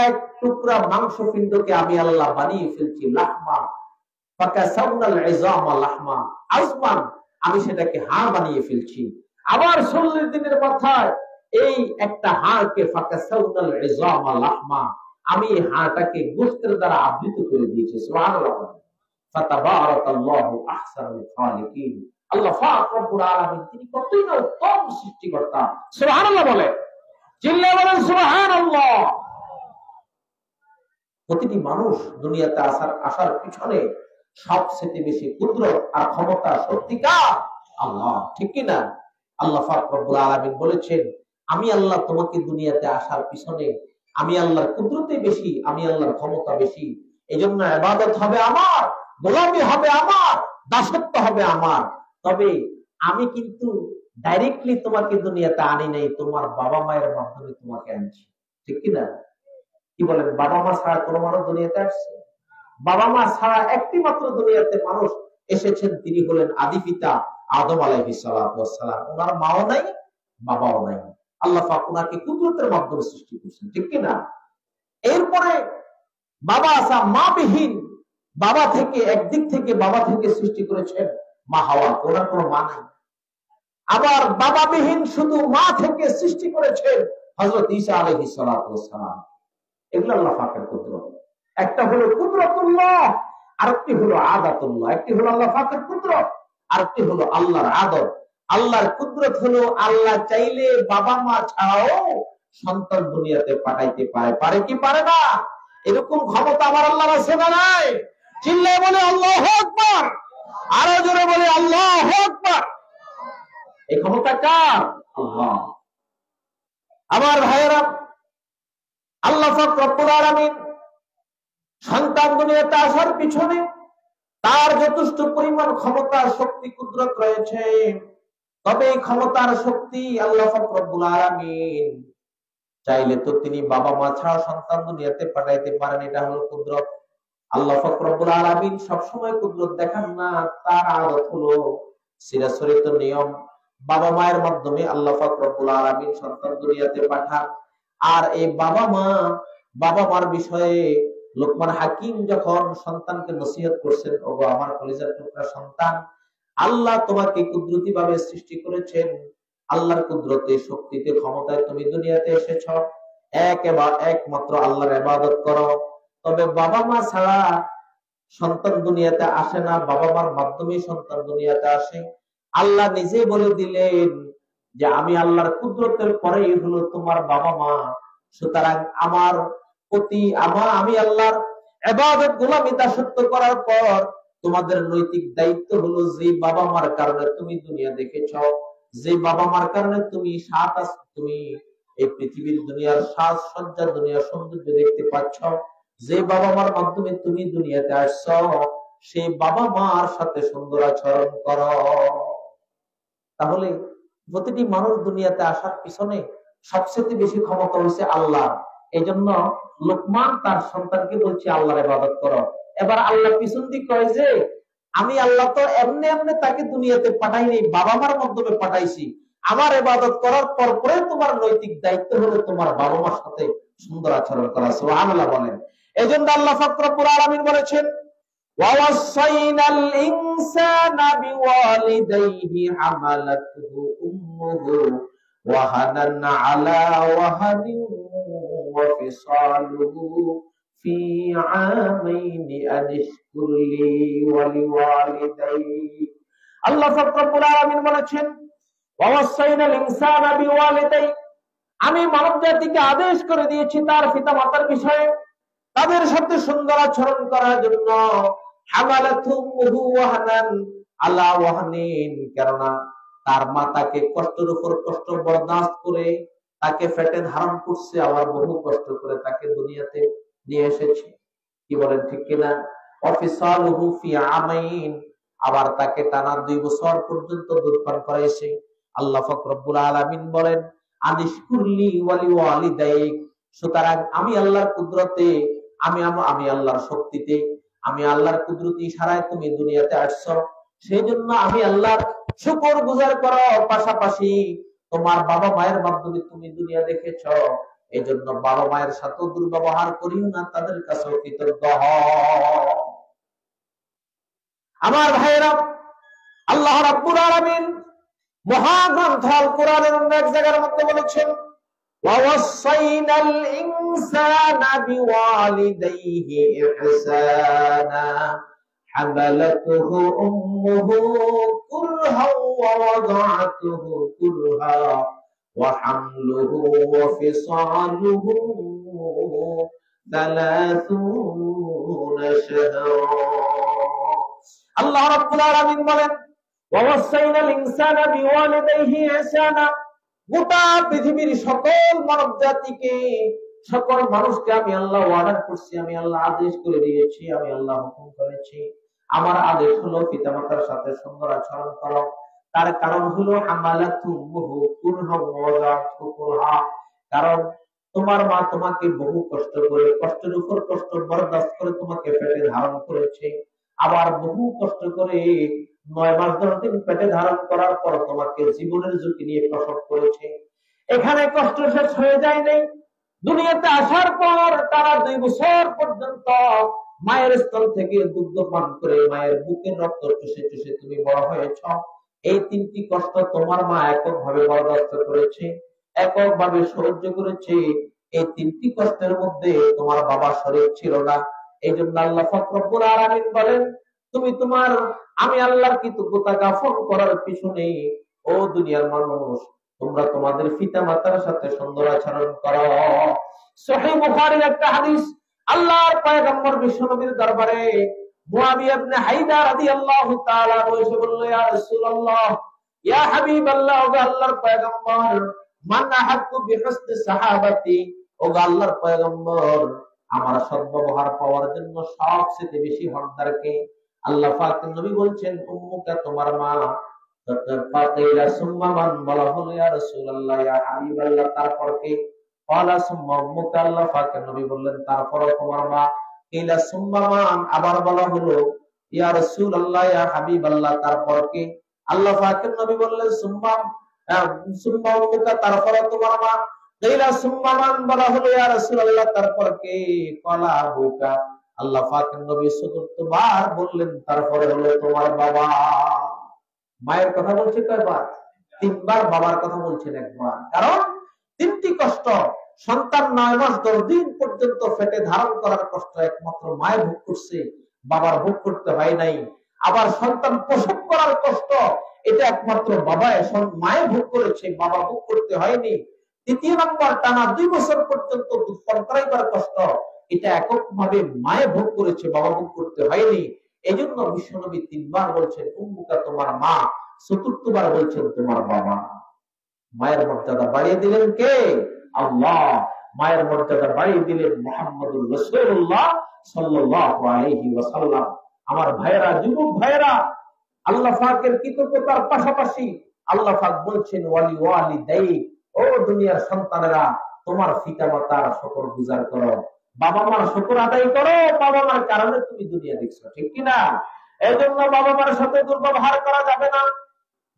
এক টুকরা মাংসপিণ্ডকে আমি আল্লাহ বানিয়ে ফেলছি লাহমা, ফাকাসাউনাল ইযামা লাহমা, আজমান, আমি সেটাকে হাড় বানিয়ে ফেলছি। আবার ৪০ দিনের মাথায় এই একটা হাড়কে ফাকাসাউনাল ইযামা লাহমা, আমি হাড়টাকে গোশতের দ্বারা আবৃত করে দিয়েছি। সুবহানাল্লাহ। ফাতাবারাকাল্লাহু আহসানুল খালিকিন। আল্লাহ পাক রব্বুল আলামিন তিনি কতই না উত্তম সৃষ্টিকর্তা। সুবহানাল্লাহ বলে, চিল্লায়ে বলেন সুবহানাল্লাহ। প্রতিটি মানুষ দুনিয়াতে আসার পিছনে সবচেয়ে বেশি কুদরত আর ক্ষমতা সত্যিকার আল্লাহ। ঠিক কিনা? আল্লাহ পাক রব্বুল আলামিন বলেছেন, আমি আল্লাহ তোমাকে দুনিয়াতে আসার পিছনে, আমি আল্লাহর কুদরতে বেশি, আমি আল্লাহর ক্ষমতা বেশি। এজন্য ইবাদত হবে আমার, গোলামি হবে আমার, দাসত্ব হবে আমার। তবে আমি কিন্তু ডাইরেক্টলি তোমাকে দুনিয়াতে আনি নাই, তোমার বাবা মায়ের মাধ্যমে তোমাকে আনছি। ঠিক কিনা? কি বলেন? বাবা মা ছাড়া কোন মানুষ দুনিয়াতে আসছে? বাবা মা ছাড়া একটি মাত্র দুনিয়াতে মানুষ এসেছেন, তিনি হলেন আদি পিতা আদম আলাইহিস সালাতু ওয়াস সালাম। ওনার মাও নাই, বাবাও নাই। আল্লাহ পাক ওনাকে কুদরতের মাধ্যমে সৃষ্টি করেছেন। ঠিক কিনা? এরপরে বাবা আসা মা বিহীন, বাবা থেকে একদিক থেকে বাবা থেকে সৃষ্টি করেছেন মা হাওয়া, ওনার কোনো মা নাই। আবার বাবা বিহীন শুধু মা থেকে সৃষ্টি করেছেন হযরত ঈসা আলাইহিস সালাতু ওয়াস সালাম। এগুলো আল্লাহ পাকের কুদরত। একটা হলো কুদরতুল্লাহ, আরেকটি হলো আদাতুল্লাহ। একটি হলো আল্লাহ পাকের কুদরত, আরেকটি হলো আল্লাহর আদত। আল্লাহর কুদরত হলো আল্লাহ চাইলে বাবা মা ছাড়াও সন্তান দুনিয়াতে পাঠাইতে পারে। পারে কি পারে না? এরকম ক্ষমতা আমার আল্লাহর আছে না নাই? চিল্লায় বলে আল্লাহু আকবার, আরো জোরে বলে আল্লাহু আকবার। এই ক্ষমতা কার? আল্লাহ। আমার ভাইয়েরা, আল্লাহ পাক রব্বুল আলামিন সন্তান দুনিয়াতে আসার পিছনে তার যথেষ্ট পরিমাণ ক্ষমতা, শক্তি, কুদরত রয়েছে। তবে এই ক্ষমতার শক্তি আল্লাহ পাক রব্বুল আলামিন চাইলে তো তিনি বাবা মা ছাড়া সন্তান দুনিয়াতে পাঠাইতে পারেন। এটা হলো কুদরত। আল্লাহ পাক রব্বুল আলামিন সবসময় কুদরত দেখান না, তার আদত হলো চিরাচরিত নিয়ম, বাবা মায়ের মাধ্যমে আল্লাহ পাক রব্বুল আলামিন সন্তান দুনিয়াতে পাঠান। আর এই বাবা মার বিষয়ে লোকমান হাকিম যখন সন্তানকে নসিহত করছেন, ওগো আমার কলিজার টুকরা সন্তান, আল্লাহ তোমাকে কুদরতি ভাবে সৃষ্টি করেছেন, আল্লাহর কুদরতে, শক্তিতে, ক্ষমতায় তুমি দুনিয়াতে এসেছ, একমাত্র আল্লাহর ইবাদত করো। তবে বাবা মা ছাড়া সন্তান দুনিয়াতে আসে না, বাবা মার মাধ্যমে সন্তান দুনিয়াতে আসে। আল্লাহ নিজে বলে দিলেন যে আমি আল্লাহর কুদরতের পরেই হলো তোমার বাবা মা। সুতরাং আমার প্রতি আমি আল্লাহর ইবাদত, গোলামি, দাসত্ব করার পর তোমাদের নৈতিক দায়িত্ব হলো যে বাবা মার কারণে তুমি দুনিয়া দেখেছ, যে বাবা মার কারণে তুমি তুমি এই পৃথিবীর দুনিয়ার সাজ সজ্জা, দুনিয়ার সৌন্দর্য দেখতে পাচ্ছ, যে বাবা মার মাধ্যমে তুমি দুনিয়াতে আসছ, সেই বাবা মার সাথে সুন্দর আচরণ করো। তাহলে প্রতিটি মানুষ দুনিয়াতে আসার পিছনে সবচেয়ে বেশি ক্ষমতা হচ্ছে আল্লাহ। এই জন্য লোকমান তার সন্তানকে বলছে আল্লাহর ইবাদত করো। এবার আল্লাহ পিছন দিক কয় যে আমি আল্লাহ তো এমনি এমনি তাকে দুনিয়াতে পাঠাইনি, বাবা মার মাধ্যমে পাঠাইছি। আমার ইবাদত করার পরে তোমার নৈতিক দায়িত্ব হলো তোমার বাবা মার সাথে সুন্দর আচরণ করা। সুবহানাল্লাহ বলেন। এই জন্য আল্লাহ পাক রব্বুল আলামিন বলেছেন, وَوَصَّيْنَا الْإِنسَانَ بِوَالِدَيْهِ حَمَلَتْهُ أُمُّهُ وَهَنًا عَلَى وَهَنٍ وَفِصَالُهُ فِي عَامَيْنِ أَنِ اشْكُرْ لِي وَلِوَالِدَيْكَ। আল্লাহ পাক রব্বুল আলামিন বলেছেন, وَوَصَّيْنَا الْإِنسَانَ بِوَالِدَيْهِ, আমি মানব জাতিকে আদেশ করে দিয়েছি তার পিতামাতার বিষয়ে তাদের সাথে সুন্দর আচরণ করার জন্য। হামালাতহু উম্মুহু ওয়াহানান আলা ওয়াহানিন, কেননা তার মা তাকে কষ্টের উপর কষ্ট বরদাস্ত করে তাকে পেটে ধারণ করছে, আবার বহু কষ্ট করে তাকে দুনিয়াতে নিয়ে এসেছে। কি বলেন, ঠিক কিনা? ওয়াফিসালুহু ফি আমাইন, আবার তাকে টানা 2 বছর পর্যন্ত দুধ পান করাইছে। আল্লাহ পাক রব্বুল আলামিন বলেন, আনিশকুরলি ওয়ালিওয়ালিদাইক, সুতরাং আমি আল্লাহর কুদরতে, আমি আল্লাহর শক্তিতে, আমি আল্লাহর কুদরতি ইশারায় তুমি দুনিয়াতে আসছো, সেই জন্য আমি আল্লাহর শুকর গুজার করো। পাশাপাশি তোমার বাবা মায়ের মাধ্যমে তুমি দুনিয়া দেখেছ, এই জন্য বাবা মায়ের সাথে দুর্ব্যবহার করিও না, তাদের কাছে কৃতজ্ঞ হও। আমার ভাইয়েরা, আল্লাহ রাব্বুল আলামিন মহাগ্রন্থ আল কোরআনের এক জায়গার মধ্যে বলেছেন, وَوَصَّيْنَا الْإِنسَانَ بِوَالِدَيْهِ إِحْسَانًا حَمَلَتْهُ أُمُّهُ كُرْهًا وَوَضَعَتْهُ كُرْهًا وَحَمْلُهُ وَفِصَالُهُ 30 شهرا। আল্লাহ রাব্বুল আলামিন বলেন, وَوَصَّيْنَا الْإِنسَانَ بِوَالِدَيْهِ إِحْسَانًا, গোটা পৃথিবীর সকল মানব জাতিকে, সকল মানুষকে আমি আল্লাহ অর্ডার করছি, আমি আল্লাহ আদেশ করে দিয়েছি, আমি আল্লাহ হুকুম করেছি। আমার আদেশ হলো পিতামাতার সাথে সুন্দর আচরণ করো। তার কারণ হলো হামালাতহু উম্মুহু কুরহা ওয়া ওয়াদাতহু কুরহা, কারণ তোমার মা তোমাকে বহু কষ্ট করে, কষ্টের উপর কষ্ট বরদাস্ত করে তোমাকে পেটে ধারণ করেছে, আবার বহু কষ্ট করে 9 মাস 10 দিন পেটে ধারণ করার পর তোমাকে জীবনের ঝুঁকি নিয়ে প্রসব করেছে। এখানে কষ্ট শেষ হয়ে যায় নাই, দুনিয়াতে আসার পর তারা 2 বছর পর্যন্ত মায়ের স্তন থেকে দুগ্ধ পান করে মায়ের বুকের রক্ত চুষে চুষে তুমি বড় হয়েছ। এই 3টি কষ্ট তোমার মা এককভাবে বরদাস্ত করেছে, এককভাবে সহ্য করেছে। এই 3টি কষ্টের মধ্যে তোমার বাবা শরীর ছিল না। এই জন্য আল্লাহ পাক রব্বুল আলামিন বলেন, তুমি আমি আল্লাহর কৃতজ্ঞতা জ্ঞাপন করার পিছনে ও দুনিয়ার মানুষ, তোমরা তোমাদের পিতা মাতার সাথে সুন্দর আচরণ করো। সহিহ বুখারীর একটা হাদিস, আল্লাহর পয়গম্বর বিশ্বনবীর দরবারে মুয়াবিয়া ইবনে হাইদা রাদিয়াল্লাহু তাআলা এসে বলল, ইয়া রাসূলুল্লাহ, ইয়া হাবিবাল্লাহ, ও আল্লাহর পয়গম্বর, মান আহাক্কু বিহুসনি সাহাবাতি, ও আল্লাহর পয়গম্বর, আমার সদ্ব্যবহার পাওয়ার জন্য সবচেয়ে বেশি হকদার কে? আল্লাহ পাক নবী বলছেন, উম্মুকা, তোমার মা। ফাকিলা সুম্মা মান, বলা হলো ইয়া রাসূলুল্লাহ, ইয়া হাবিবাল্লাহ, তারপর কে? ক্বালা সুম্মা উম্মুকা, আল্লাহ পাক নবী বললেন, তারপর তোমার মা। কিলা সুম্মা মান, আবার বলা হলো ইয়া রাসূলুল্লাহ, ইয়া হাবিবাল্লাহ, তারপর কে? আল্লাহ পাক নবী বললেন সুম্মা উম্মুকা, তারপর তোমার মা। কিলা সুম্মা মান, বলা হলো ইয়া রাসূলুল্লাহ, তারপর কে? ক্বালা আবুকা, আল্লাহ পাক নবী চতুর্থবার বললেন, তারপরে হলো তোমার বাবা। মায়ের কথা বলছে কয়বার? তিনবার। বাবার কথা বলছেন একবার। কারণ তিনটি কষ্ট সন্তান 9 মাস 10 দিন পর্যন্ত পেটে ধারণ করার কষ্ট একমাত্র মায়ের ভোগ করছে, বাবার ভোগ করতে হয় নাই। আবার সন্তান প্রসব করার কষ্ট, এটা একমাত্র মায়ের ভোগ করেছে, বাবা ভোগ করতে হয়নি। তৃতীয় নম্বর, টানা 2 বছর পর্যন্ত দুধ পান করাইবার কষ্ট, এটা এককভাবে মায়ে ভোগ করেছে, বাবা ভোগ করতে হয়নি। এই জন্য বিশ্বনবী 3 বার বলছেন উম্মুকা, তোমার মা, চতুর্থবার বলছেন তোমার বাবা। মায়ের মর্যাদা বাড়িয়ে দিলেন কে? আল্লাহ। মায়ের মর্যাদা বাড়িয়ে দিলেন মুহাম্মদুর রাসূলুল্লাহ সাল্লাল্লাহু আলাইহি ওয়াসাল্লাম। আমার ভাইয়েরা, যুবক ভাইয়েরা, আল্লাহ পাকের কৃতজ্ঞতার পাশাপাশি আল্লাহ পাক বলছেন ওয়ালি ওয়ালিদাই, ও দুনিয়ার সন্তানেরা, তোমার পিতামাতার শুকর গুজার করো, বাবা মার শুকর আদায় করো। বাবা মার কারণে তুমি দুনিয়া দেখছো, ঠিক কিনা? এই জন্য বাবা মার সাথে দুর্ব্যবহার করা যাবে না,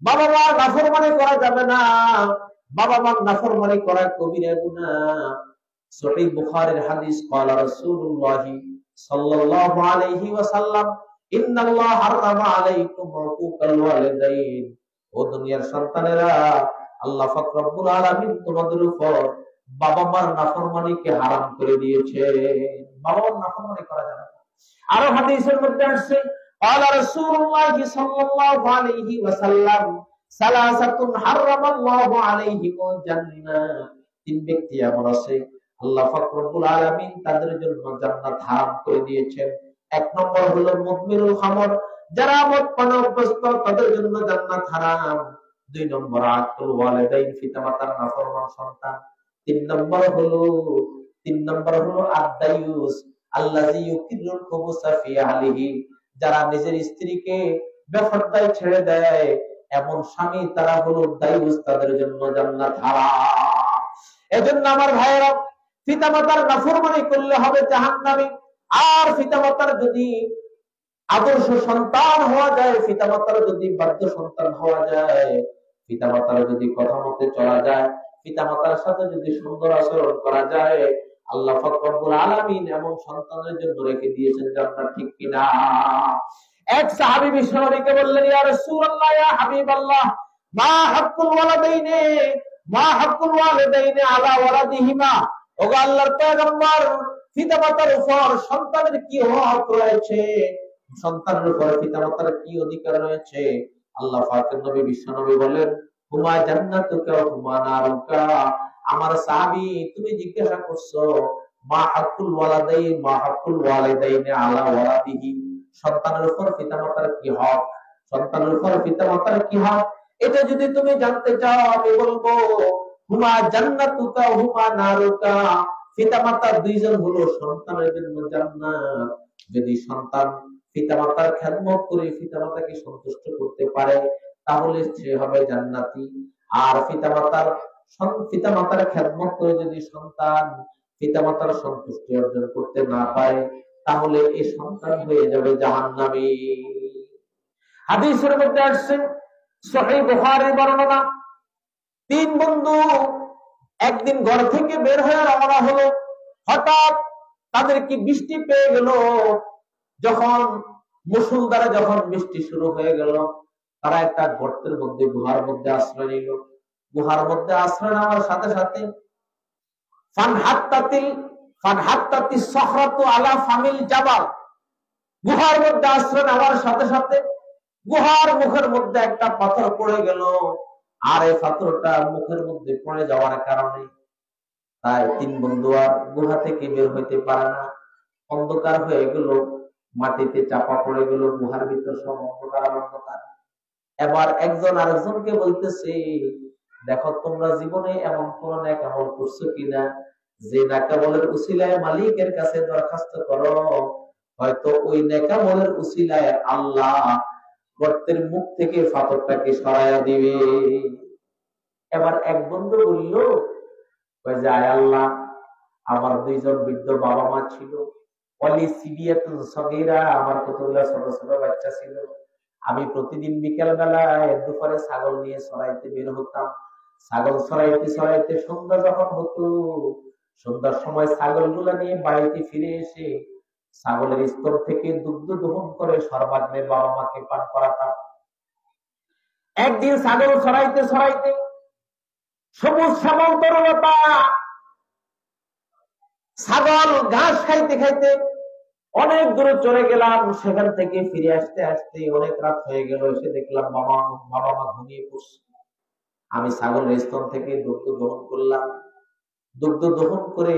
বাবা মার নাফরমানি করা যাবে না। বাবা মার নাফরমানি করা কবিরা গুনাহ। সহিহ বুখারীর হাদিস, ক্বালা রাসূলুল্লাহ সাল্লাল্লাহু আলাইহি ওয়াসাল্লাম, ইন্নাল্লাহ হারামা আলাইকুম উকুকাল ওয়ালিদাইন, ও দুনিয়ার সন্তানেরা, আল্লাহ পাক রব্বুল আলামিন তোমাদের উপর বাবা মার নাফরমানিকে হারাম করে দিয়েছে। বাবা মার নাফরমানি করা যাবে না। আরো হাদিসের মধ্যে আসছে, ক্বালা রাসূলুল্লাহ সাল্লাল্লাহু আলাইহি ওয়াসাল্লাম, সালাসাতুন হারামাল্লাহু আলাইহিমুল জান্নাহ, 3 ব্যক্তি এমন আছে আল্লাহ পাক রব্বুল আলামিন তাদের জন্য জান্নাত হারাম করে দিয়েছেন। 1 নম্বর হলো মুদমিনুল খামর, যারা মদ পানে অভ্যস্ত, তাদের জন্য জান্নাত হারাম। 2 নম্বর আকুল ওয়ালিদাইন, পিতামাতার নাফরমান সন্তান। 3 নম্বর হলো আদ-দায়ুস, আল্লাযী ইউকিরুল খুবুসা ফি আহলিহি, যারা নিজের স্ত্রীকে বেপরদায় ছেড়ে দেয়, এমন স্বামী তারা হলো দায়ুস, তাদের জন্য জান্নাত হারাম। এজন্য আমার ভাইয়েরা, পিতামাতার নাফরমানি করলে হবে জাহান্নামী। আর পিতামাতার যদি আদর্শ সন্তান হওয়া যায়, পিতামাতার যদি বাধ্য সন্তান হওয়া যায়, পিতামাতার যদি কথা মতে চলা যায়, পিতামাতার সাথে যদি সুন্দর আচরণ করা যায়, আল্লাহ পাক রব্বুল আলামিন এমন সন্তানের জন্য রেখে দিয়েছেন জান্নাত, ঠিক কিনা? এক সাহাবী বিশ্বনবীকে বললেন, ইয়া রাসূলুল্লাহ, ইয়া হাবিবাল্লাহ, মা হাক্কুল ওয়ালিদাইনি আলা ওয়ালাদিহিমা, ও আল্লাহর পয়গম্বর, পিতামাতার উপর সন্তানের কি হক রয়েছে, সন্তানের উপর পিতামাতার কি অধিকার রয়েছে? আল্লাহ পাকের নবী বিশ্বনবী বলেন, হুমা জান্নাতুকা হুমা নারুকা। আমার সাহাবী, তুমি জিজ্ঞাসা করছো মা হাক্কুল ওয়ালিদাইনি আলা ওয়ালাদিহি, সন্তানের উপর পিতামাতার কি হক, সন্তানের উপর পিতামাতার কি হক, এটা যদি তুমি জানতে চাও, আমি বলবো হুমা জান্নাতুকা হুমা নারুকা, পিতামাতা 2 জন হলো সন্তানের জন্য জান্নাত। যদি সন্তান পিতামাতার খেদমত করে পিতামাতাকে সন্তুষ্ট করতে পারে, তাহলে সে হবে জান্নাতি। আর পিতামাতার খেদমত করে যদি সন্তান পিতামাতার সন্তুষ্টি অর্জন করতে না পারে, তাহলে এই সন্তান হয়ে যাবে জাহান্নামী। হাদিসের মধ্যে আসছে, সহিহ বুখারীর বর্ণনা, 3 বন্ধু একদিন ঘর থেকে বের হয়ে রওনা হলো। হঠাৎ তাদের কি বৃষ্টি পেয়ে গেল। যখন মুষলধারে যখন বৃষ্টি শুরু হয়ে গেল, তারা একটা গর্তের মধ্যে, গুহার মধ্যে আশ্রয় নিল। গুহার মধ্যে আশ্রয় নেওয়ার সাথে সাথে ফানহাত্তাতিস সখরাতু আলা ফামিল জাবাল, গুহার মধ্যে আশ্রয় নেওয়ার সাথে সাথে গুহার মুখের মধ্যে একটা পাথর পড়ে গেল। আর এই পাথরটা মুখের মধ্যে পড়ে যাওয়ার কারণে তাই তিন বন্ধু আর গুহা থেকে বের হইতে পারে না। অন্ধকার হয়ে গেল, মাটিতে চাপা পড়ে গেল, গুহার ভিতর সব অন্ধকার অন্ধকার। এবার একজন আরেকজনকে বলতেছে, দেখো তোমরা জীবনে এমন কোন নেক আমল করছো কিনা যে নেক আমলের উসিলায় মালিকের কাছে দরখাস্ত করো, হয়তো ওই নেক আমলের উসিলায় আল্লাহ গর্তের মুখ থেকে পাথরটাকে সরাইয়া দিবে। এবার এক বন্ধু বলল, যে আয় আল্লাহ, আমার দুইজন বৃদ্ধ বাবা মা ছিল, আমার কতগুলো ছোট ছোট বাচ্চা ছিল। আমি প্রতিদিন বিকেল বেলায় দুপুরে ছাগল নিয়ে চড়াইতে বের হতাম। ছাগল চড়াইতে চড়াইতে সন্ধ্যা যখন হতো, সন্ধ্যার সময় ছাগল গুলা নিয়ে বাড়িতে ফিরে এসে ছাগলের স্তর থেকে দুগ্ধ দহন করে সর্বাগ্রে বাবা মাকে পান করাতাম। একদিন ছাগল চড়াইতে চড়াইতে সবুজ শ্যামল তরুণতা, ছাগল ঘাস খাইতে খাইতে অনেক দূরে চলে গেলাম। সেখান থেকে ফিরে আসতে আসতে অনেক রাত হয়ে গেল। এসে দেখলাম বাবা মা ঘুমিয়ে পড়ছে। আমি ছাগলের স্তন থেকে দুগ্ধ দহন করলাম। দুগ্ধ দহন করে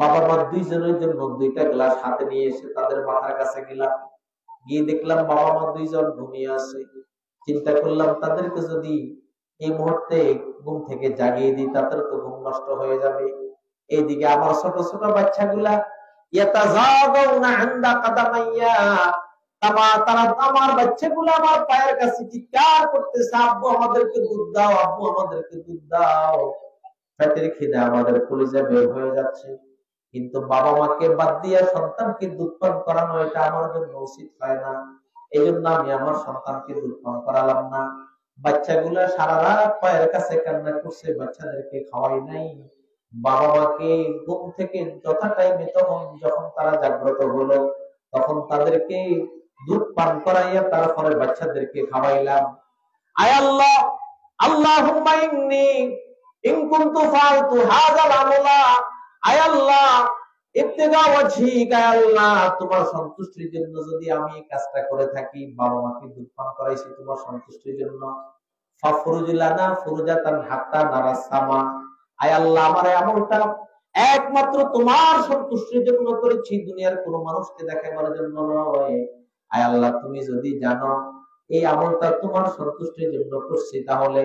বাবা মা দুইজনের জন্য দুইটা গ্লাস হাতে নিয়ে এসে তাদের মাথার কাছে গেলাম। গিয়ে দেখলাম বাবা মা দুইজন ঘুমিয়ে আছে। চিন্তা করলাম তাদেরকে যদি এই মুহূর্তে ঘুম থেকে জাগিয়ে দিই, তাদের তো ঘুম নষ্ট হয়ে যাবে। এইদিকে আমার ছোট ছোট বাচ্চাগুলা আমার বাচ্চাগুলো আমার পায়ের কাছে চিৎকার করতেছে, আব্বু আমাদেরকে দুধ দাও, আব্বু আমাদেরকে দুধ দাও। পেটের খিদে আমাদের কলিজা বের হয়ে যাচ্ছে, কিন্তু বাবা মাকে বাদ দিয়ে সন্তানকে দুধ পান করানো এটা আমার জন্য উচিত হয় না। এই জন্য আমি আমার সন্তানকে দুধ পান করালাম না। বাচ্চাগুলা সারা রাত পায়ের কাছে কান্না করছে, বাচ্চাদেরকে খাওয়াই নাই। বাবা মাকে ঘুম থেকে যথা টাইমে যখন তারা জাগ্রত হলো, তখন তাদেরকে দুধ পান করাইয়া তারপরে বাচ্চাদেরকে খাওয়াইলাম। আয় আল্লাহ, আল্লাহুম্মা ইন্নী ইন কুনতু ফাআলতু হাযাল আমালা, আয় আল্লাহ ইবতিগা ওয়াজহিকা, আল্লাহ তোমার সন্তুষ্টির জন্য যদি আমি এই কাজটা করে থাকি, বাবা মাকে দুধ পান করাইছি তোমার সন্তুষ্টির জন্য, ফাফরুজ লানা ফুরজাতান হাত্তা নারাস সামা, আয় আল্লাহ আমার আমলটা একমাত্র তোমার সন্তুষ্টির জন্য করেছি, দুনিয়ার কোনো মানুষকে দেখাবার জন্য নয়। আয় আল্লাহ তুমি যদি জানো এই আমলটা তোমার সন্তুষ্টির জন্য করছি, তাহলে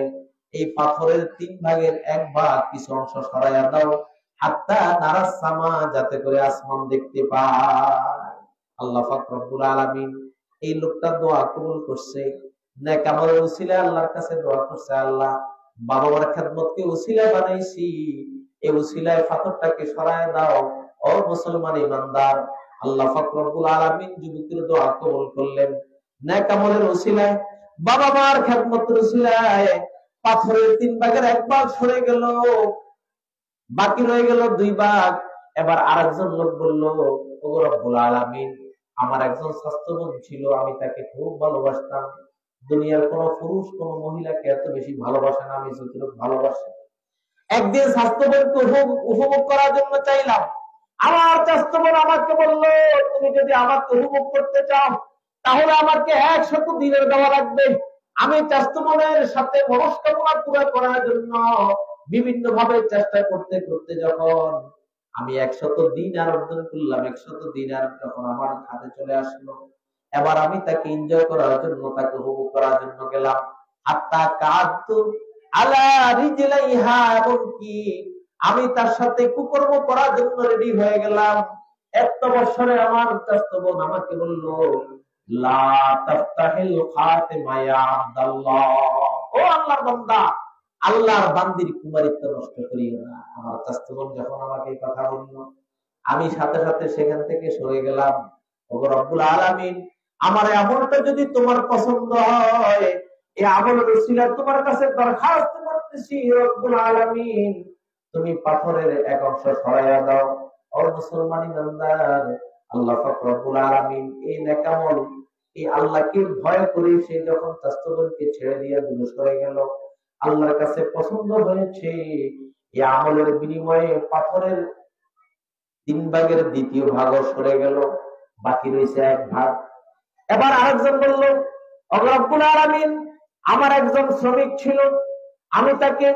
এই পাথরের 3 ভাগের 1 ভাগ কিছু অংশ সরাইয়া দাও, হাত্তা নারাস সামা, যাতে করে আসমান দেখতে পায়। আল্লাহ পাক রব্বুল আলামিন এই লোকটা দোয়া কবুল করছে। নেক আমলের উসিলায় আল্লাহর কাছে দোয়া করছে, আল্লাহ বাবা মার খেদমতকে উসিলা বানাইছি, এই উসিলায় পাথরটাকে সরায় দাও। ও মুসলমান ইমানদার, আল্লাহ পাক রব্বুল আলামিন যুবকের দোয়া কবুল করলেন। নেক আমলের উসিলায়, বাবা মার খেদমতের উসিলায় পাথরের 3 ভাগের 1 ভাগ সরে গেল, বাকি রয়ে গেল 2 ভাগ। এবার আরেকজন লোক বলল, ও রব্বুল আলামিন, আমার একজন স্বাস্থ্যবান ছিল, আমি তাকে খুব ভালোবাসতাম। দুনিয়ার কোন পুরুষ কোন মহিলাকে এত বেশি ভালোবাসে না আমি যতটুকু ভালোবাসি। একদিন স্বাস্থ্যবানকে উপভোগ করার জন্য চাইলাম। আমার স্বাস্থ্যবান আমাকে বলল, তুমি যদি আমাকে উপভোগ করতে চাও তাহলে আমাকে 100 দিনের দেওয়া লাগবে। আমি স্বাস্থ্যবানের সাথে মনস্কামনা পুরা করার জন্য বিভিন্ন ভাবে চেষ্টা করতে করতে যখন আমি 100 দিনার অর্জন করলাম, 100 দিনার যখন আমার হাতে চলে আসলো, এবার আমি তাকে এনজয় করার জন্য, তাকে উপভোগ করার জন্য গেলাম। হাত্তা কাদতু আলা রিজলাইহা, এমনকি আমি তার সাথে কুকর্ম করার জন্য রেডি হয়ে গেলাম। এত বছরে আমার স্বাস্থ্যবান আমাকে বলল, লা তাফতাহিল খাতিমা ইয়া আব্দুল্লাহ, ও আল্লাহর বান্দা, আল্লাহর বান্দির কুমারিত্ব নষ্ট করিও না। আমার স্বাস্থ্যবান যখন আমাকে এই কথা বলল, আমি সাথে সাথে সেখান থেকে সরে গেলাম। ওগো রব্বুল আলামিন, আমার আমলটা যদি তোমার পছন্দ হয়, এই আমলের উসিলা তোমার কাছে দরখাস্ত করতেছি, রব্বুল আলামিন তুমি পাথরের 1 অংশ সরাইয়া দাও। ও মুসলমান ইমানদার, আল্লাহ পাক রব্বুল আলামিন এই নেক আমল, এই আল্লাহকে ভয় করে সে যখন স্বাস্থ্যবানকে ছেড়ে দিয়ে দূরে সরে গেল, আল্লাহর কাছে পছন্দ হয়েছে। এই আমলের বিনিময়ে পাথরের 3 ভাগের 2 ভাগও সরে গেল, বাকি রয়েছে 1 ভাগ। এবার আরেকজন বলল, ও রব্বুল আলামিন আমার একজন শ্রমিক ছিল, আমি তাকে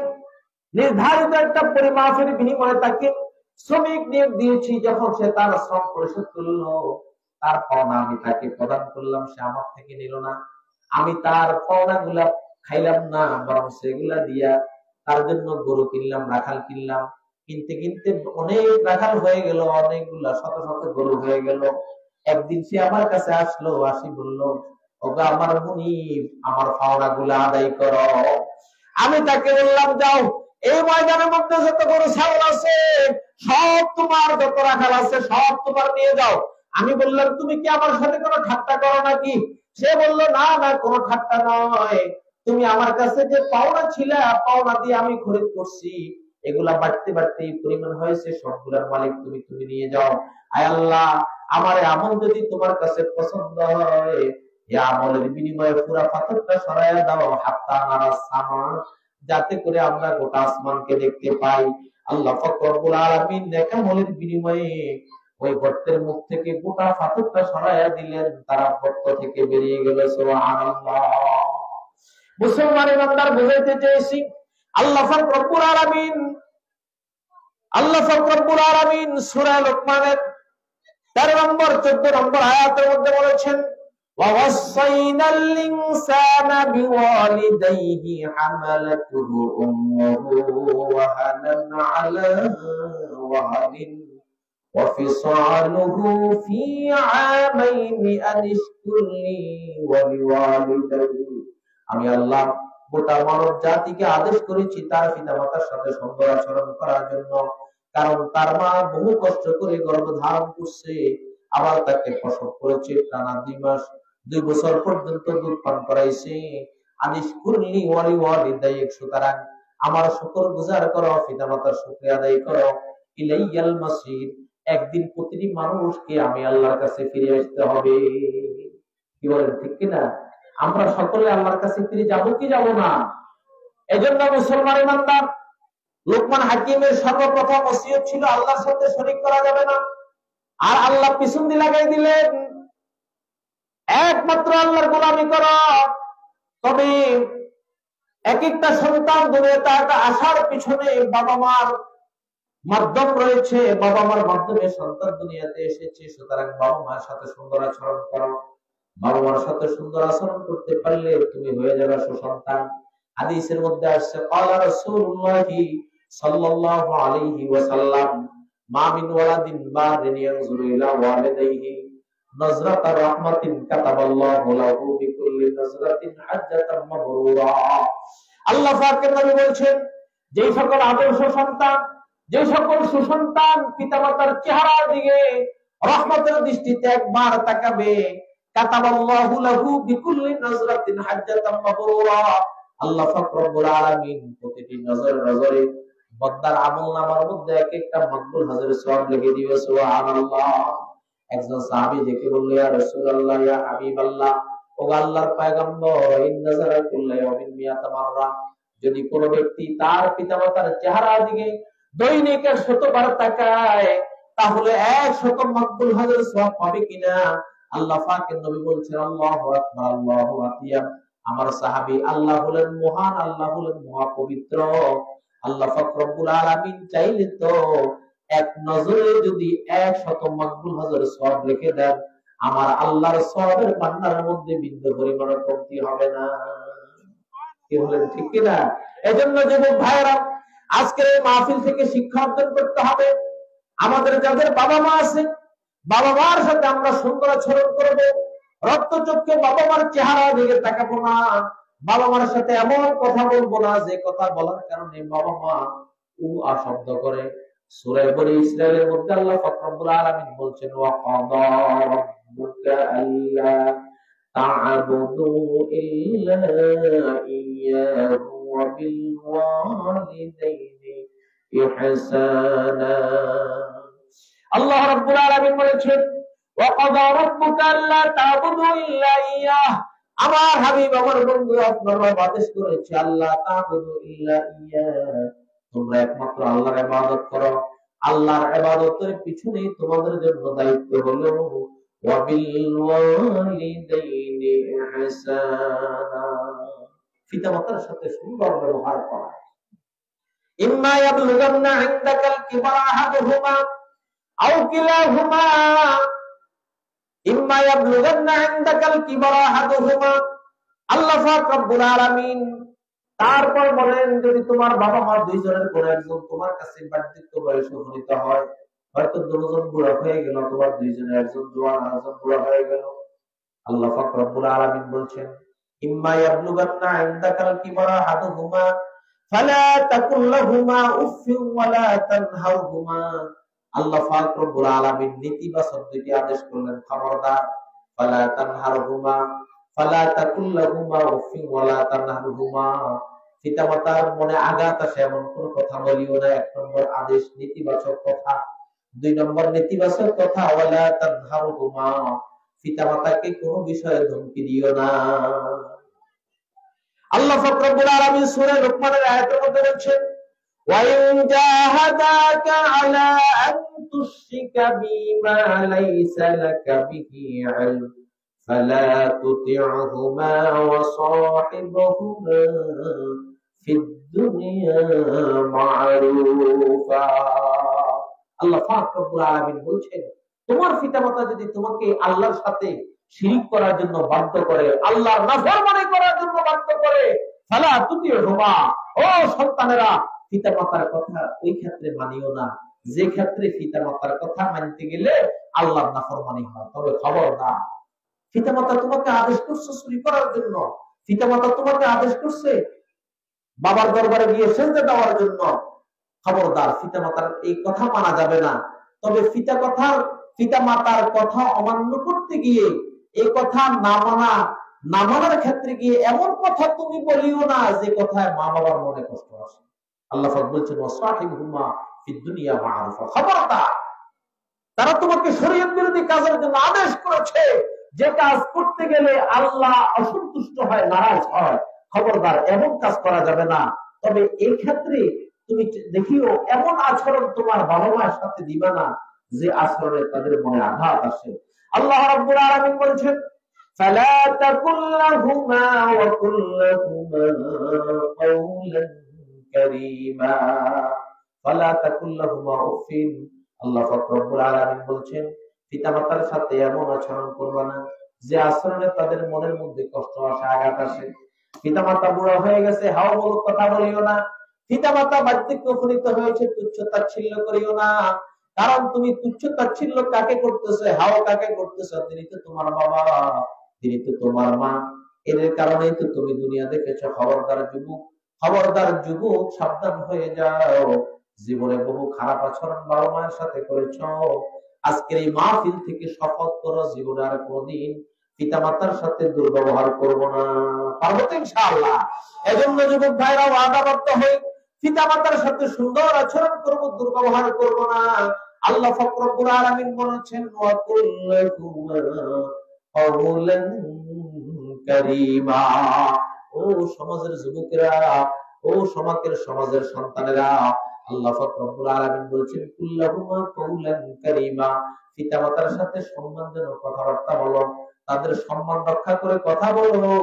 নির্ধারিত একটা পরিমাপের বিনিময়ে তাকে শ্রমিক নিয়োগ দিয়েছি। যখন সে তার শ্রম পরিশোধ করলো, তার পাওনা আমি তাকে প্রদান করলাম, সে আমার থেকে নিল না। আমি তার পাওনা গুলা খাইলাম না, বরং সেগুলা দিয়া তার জন্য গরু কিনলাম, রাখাল কিনলাম। কিনতে কিনতে অনেক রাখাল হয়ে গেল, অনেকগুলা শত শত গরু হয়ে গেল। একদিন সে আমার কাছে আসলো, আসি বলল, ওগো আমার মুনিব, আমার পাওনা গুলা আদায় করো। আমি তাকে বললাম, যাও, এই ময়দানের মধ্যে যত গরু ছাগল আছে সব তোমার, যত রাখাল আছে সব তোমার, নিয়ে যাও। আমি বললাম, তুমি কি আমার সাথে কোনো ঠাট্টা করো নাকি? সে বলল, না না, কোনো ঠাট্টা নয়, তুমি আমার কাছে যে পাওনা ছিল, পাওনা দিয়ে আমি খরিদ করছি, এগুলা বাড়তে বাড়তে পরিমাণ হয়েছে, সবগুলার মালিক তুমি, তুমি নিয়ে যাও। আয় আল্লাহ, আমার আমল যদি তোমার কাছে পছন্দ হয়, এই আমলের বিনিময়ে পুরা পাথরটা সরাইয়া দাও, হাত্তা নারা সামা, যাতে করে আমরা গোটা আসমানকে দেখতে পাই। আল্লাহ পাক রব্বুল আলামিন নেক আমলের বিনিময়ে ওই গর্তের মুখ থেকে গোটা পাথরটা সরাইয়া দিলেন, তারা গর্ত থেকে বেরিয়ে গেল। সুবহানাল্লাহ। মুসলমানের বান্দার বুঝাইতে চেয়েছি, আল্লাহ পাক রব্বুল আলামিন সূরা লোকমানের 13 নম্বর 14 নম্বর আয়াতের মধ্যে বলেছেন, وَوَصَّيْنَا الْإِنسَانَ بِوَالِدَيْهِ حَمَلَتْهُ أُمُّهُ وَهَنًا عَلَى وَهَنٍ وَفِصَالُهُ فِي عَامَيْنِ أَنِ اشْكُرْ لِي وَلِوَالِدَيْكَ। আমি আল্লাহ গোটা মানব জাতিকে আদেশ করেছি তার পিতামাতার সাথে সুন্দর আচরণ করার জন্য, কারণ তার মা বহু কষ্ট করে গর্ভধারণ করছে, আবার তাকে প্রসব করেছে, টানা 2 মাস 2 বছর পর্যন্ত দুধ পান করাইছে। আনিশ কুরলি ওয়ালি ওয়ালিদাইক, সুতরাং আমার শুকর গুজার করো, পিতামাতার শুকরিয়া আদায় করো। ইলাইয়াল মাসির, একদিন প্রতিটি মানুষকে আমি আল্লাহর কাছে ফিরে আসতে হবে। কি বলেন, ঠিক কিনা? আমরা সকলে আল্লাহর কাছে ফিরে যাবো কি যাব না? এজন্য মুসলমান ইমানদার, লোকমান হাকিমের সর্বপ্রথম ওসিয়ত ছিল আল্লাহর সাথে শরীক করা যাবে না। আর আল্লাহ পিছন দিয়ে লাগাই দিলেন, একমাত্র আল্লাহর গোলামি করো। তবে এক একটা সন্তান দুনিয়াতে আসার পিছনে বাবা মার মাধ্যম রয়েছে, বাবা মার মাধ্যমে সন্তান দুনিয়াতে এসেছে। সুতরাং বাবা মার সাথে সুন্দর আচরণ করো। বাবা মার সাথে সুন্দর আচরণ করতে পারলে তুমি হয়ে যাবে সুসন্তান। হাদিসের মধ্যে আসছে, ক্বালা রাসূলুল্লাহি সাল্লাল্লাহু আলাইহি ওয়াসাল্লাম, মা মিন ওয়ালাদিন বারিন ইয়ানজুরু ইলা ওয়ালিদাইহি নাজরাতা রাহমাতিন কাতাবাল্লাহু লাহু বিকুল্লি নাজরাতিন হাজ্জাতাম মাবরুরা। আল্লাহ পাকের নবী বলছেন, যে সকল আদর্শ সন্তান, যে সকল সুসন্তান পিতামাতার চেহারার দিকে রহমতের দৃষ্টিতে একবার তাকাবে, কাতাবাল্লাহু লাহু বিকুল্লি নাজরাতিন হাজ্জাতাম মাবরুরা, আল্লাহ পাক রব্বুল আলামিন প্রতিটি নজরে বান্দার আমলনামার মধ্যে এক একটা মাকবুল হজের সওয়াব লিখে দিবে। সুবহানাল্লাহ। একজন সাহাবী দেখে বলল, ইয়া রাসূলুল্লাহ, ইয়া হাবিবাল্লাহ, ও আল্লাহর পয়গম্বর, ইন্নাজারা কুল্লা ইয়াউমিন মিয়াতা মাররা, যদি কোন ব্যক্তি তার পিতামাতার চেহারার দিকে দৈনিক 100 বার তাকায়, তাহলে 100 মাকবুল হজের সওয়াব পাবে কিনা? আল্লাহ পাকের নবী বলছেন, আল্লাহু আকবার, আল্লাহু আকবার। আমার সাহাবী, আল্লাহ হলেন মহান, আল্লাহ হলেন মহাপবিত্র। আল্লাহ পাক রব্বুল আলামিন চাইলে তো এক নজরে যদি 100 মাকবুল হজের সওয়াব লিখে দেন, আমার আল্লাহর সওয়াবের ভান্ডারের মধ্যে বিন্দু পরিমাণ কমতি হবে না। কি বলেন, ঠিক কিনা? এজন্য যুবক ভাইরা, আজকের এই মাহফিল থেকে শিক্ষা অর্জন করতে হবে। আমাদের যাদের বাবা মা আছে, বাবা মার সাথে আমরা সুন্দর আচরণ করব। রক্তচক্ষে বাবা মার চেহারা দিকে তাকাবো না, বাবা মার সাথে এমন কথা বলবো না যে কথা বলার কারণে বাবা মা শব্দ করে। সূরা বনী ইসরাঈলের মধ্যে আল্লাহ পাক রব্বুল আলামিন বলছেন, ওয়া ক্বাদা রাব্বুকা আল্লা তা'বুদু ইল্লা ইয়্যাহু ওয়া বিল ওয়ালিদাইনি ইহসানা। আল্লাহ রাব্বুল আলামিন বলেছেন, ওয়া ক্বাদা রাব্বুকা আল্লা তা'বুদু ইল্লা ইয়্যাহ, আমার হাবিব, আমার বন্ধু, আপনার রব আদেশ করেছে, আল্লাহ তা'বুদু ইল্লা ইয়্যাহ, তোমরা একমাত্র আল্লাহর ইবাদত করো। আল্লাহর ইবাদতের পিছনে তোমাদের জন্য দায়িত্ব হলো ওয়া বিল ওয়ালিদাইনি ইহসানা, পিতামাতার সাথে সুন্দর ব্যবহার করা। ইম্মা ইয়াবলুগান্না ইনদাকাল কিবারা আহাদুহুমা আও কিলাহুমা, ইম্মা ইয়াবলুগান্না ইনদাকাল কিবারা আহাদুহুমা, আল্লাহ পাক রব্বুল আলামিন তারপর বলেন, যদি তোমার বাবা মা দুইজনের কোন একজন তোমার কাছে বার্ধক্য বয়সে উপনীত হয়, হয়তো দুজন বুড়া হয়ে গেল, তোমার দুইজনের একজন জোয়ান একজন বুড়া হয়ে গেল, আল্লাহ পাক রব্বুল আলামিন বলছেন, ইম্মা ইয়াবলুগান্না ইনদাকাল কিবারা আহাদুহুমা ফালা তাকুল লাহুমা উফফিন ওয়ালা তানহারহুমা। আল্লাহ পাক রব্বুল আলামিন নেতিবাচক দুটি আদেশ করলেন, খবরদার, ফালা তানহারহুমা ফালা তাকুল লাহুমা উফফিন ওয়ালা তানহারহুমা, পিতামাতার মনে আঘাত আসে এমন কোন কথা বলিও না। এক নম্বর আদেশ নেতিবাচক কথা। দুই নম্বর নেতিবাচক কথা, ওয়ালা তানহারহুমা, পিতামাতাকে কোনো বিষয়ে ধমকি দিও না। আল্লাহ পাক রব্বুল আলামিন সূরা লুকমানের আয়াতের মধ্যে বলেন, ওয়া ইন জাহাদাকা আলা আন তুশরিকা বিমা লাইসা লাকা বিহি ইলম ফালা তুতি'হুমা ওয়া সাহিবহুমা ফিদ দুনিয়া মা'রুফা। আল্লাহ পাক রব্বুল আলামিন বলেন, তোমার পিতামাতা যদি তোমাকে আল্লাহর সাথে শিরিক করার জন্য বাধ্য করে, আল্লাহর নাফরমানি করার জন্য বাধ্য করে, ফালা তুতি'হুমা, ও সন্তানেরা, পিতামাতার কথা ওই ক্ষেত্রে মানিও না যে ক্ষেত্রে পিতামাতার কথা মানতে গেলে আল্লাহর নাফরমানি হয়। তবে খবরদার, পিতামাতা তোমাকে আদেশ করছে চুরি করার জন্য, পিতামাতা তোমাকে আদেশ করছে বাবার দরবারে গিয়ে সেজদা দেওয়ার জন্য, খবরদার, পিতামাতার এই কথা মানা যাবে না। তবে পিতামাতার কথা অমান্য করতে গিয়ে, এই কথা না মানার ক্ষেত্রে গিয়ে এমন কথা তুমি বলিও না যে কথায় মা বাবার মনে কষ্ট আসে। আল্লাহ পাক বলছেন, ওয়াসাহিবহুমা ফিদ দুনিয়া মা'রুফা, খবরদার, তারা তোমাকে শরীয়ত বিরোধী কাজের জন্য আদেশ করেছে, যে কাজ করতে গেলে আল্লাহ অসন্তুষ্ট হয়, নারাজ হয়, খবরদার, এমন কাজ করা যাবে না। তবে এই ক্ষেত্রে তুমি দেখিও এমন আচরণ তোমার বাবা মায়ের সাথে দিবা না যে আচরণে তাদের মনে আঘাত আসে। আল্লাহ রাব্বুল আলামিন বলেছেন, ফালা তাকুল লাহুমা ওয়া কুল লাহুমা কাওলান কারীমা, ফালা তাকুল লাহুমা উফিন। আল্লাহ পাক রব্বুল আলামিন বলেছেন, পিতামাতার সাথে এমন আচরণ করবে না যে আচরণে তাদের মনের মধ্যে কষ্ট আসে, আঘাত আসে। পিতামাতা বুড়া হয়ে গেছে, হাও বলক কথা বলিও না। পিতামাতা বার্ধক্য উপনীত হয়েছে, তুচ্ছ তাচ্ছিল্য করিও না। কারণ তুমি তুচ্ছ তাচ্ছিল্য কাকে করতেছে, হাও কাকে করতেছে? তিনি তো তোমার বাবা, তিনি তো তোমার মা, এদের কারণেই তো তুমি দুনিয়া দেখেছো। খবরদার যুবক, খবরদার যুবক, সাবধান হয়ে যাও। জীবনে বহু খারাপ আচরণ বাবা মায়ের সাথে করেছ, আজকের এই মাহফিল থেকে শপথ করো, জীবনে আর কোনদিন পিতামাতার সাথে দুর্ব্যবহার করব না। পারবো তো ইনশাআল্লাহ? এজন্য যুবক ভাইরা ওয়াদাবদ্ধ হই, পিতামাতার সাথে সুন্দর আচরণ করব, দুর্ব্যবহার করব না। আল্লাহ পাক রব্বুল আলামিন বলেছেন, ওয়া কুল্লাকুমা কাওলান কারীমা। ও সমাজের যুবকেরা, ও সমাজের সন্তানেরা, আল্লাহ পাক রব্বুল আলামিন বলেছেন, কুল্লাকুমা কাওলান কারীমা, পিতামাতার সাথে সম্মানজনক কথাবার্তা বলো, তাদের সম্মান রক্ষা করে কথা বলো,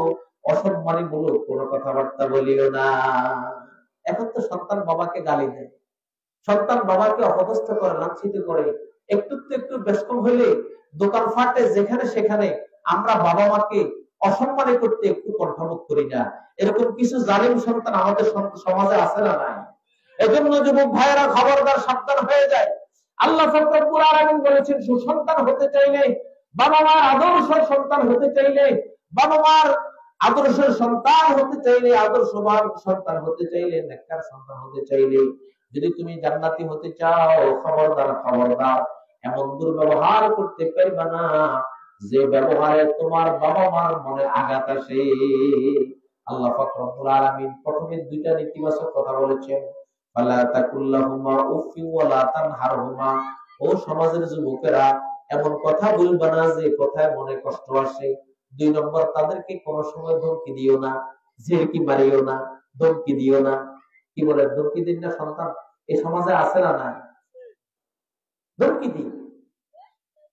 অসম্মানী বলো কোনো কথাবার্তা বলিও না। এখন তো সন্তান বাবাকে গালি দেয়, সন্তান বাবাকে অপদস্থ করে, লাঞ্ছিত করে। একটু ব্যস্তম হইলে দোকান ফাটে, যেখানে সেখানে আমরা বাবা মাকে অসম্মানী করতে একটু কণ্ঠবোধ করি না। এরকম কিছু জালিম সন্তান আমাদের সমাজে আছে না নাই? এজন্য যুবক ভাইয়েরা খবরদার, সাবধান হয়ে যায়। আল্লাহ পাক রব্বুল আলামিন বলেছেন, সুসন্তান হতে চাইলে, বাবা মার আদর্শ সন্তান হতে চাইলে, বাবা মার আদর্শের সন্তান হতে চাইলে, আদর্শবান সন্তান হতে চাইলে, নেককার সন্তান হতে চাইলে, যদি তুমি জান্নাতি হতে চাও, খবরদার এমন দুর্ব্যবহার করতে পারবে না যে ব্যবহারে তোমার বাবা মার মনে আঘাত আসে। আল্লাহ পাক রব্বুল আলামিন প্রথমে দুইটা নেতিবাচক কথা বলেছেন, ফালা তাকুল লাহুমা উফফিন ওয়ালা তানহারহুমা। ও সমাজের যুবকেরা, এমন কথা বলবে না যে কথায় মনে কষ্ট আসে। দুই নম্বর, তাদেরকে কোন সময় ধমকি দিও না, ঝিড়কি মারিও না, ধমকি দিও না। কি বলে, ধমকি দিন না সন্তান? এই সমাজে আছে না নাই? ধমকি দি,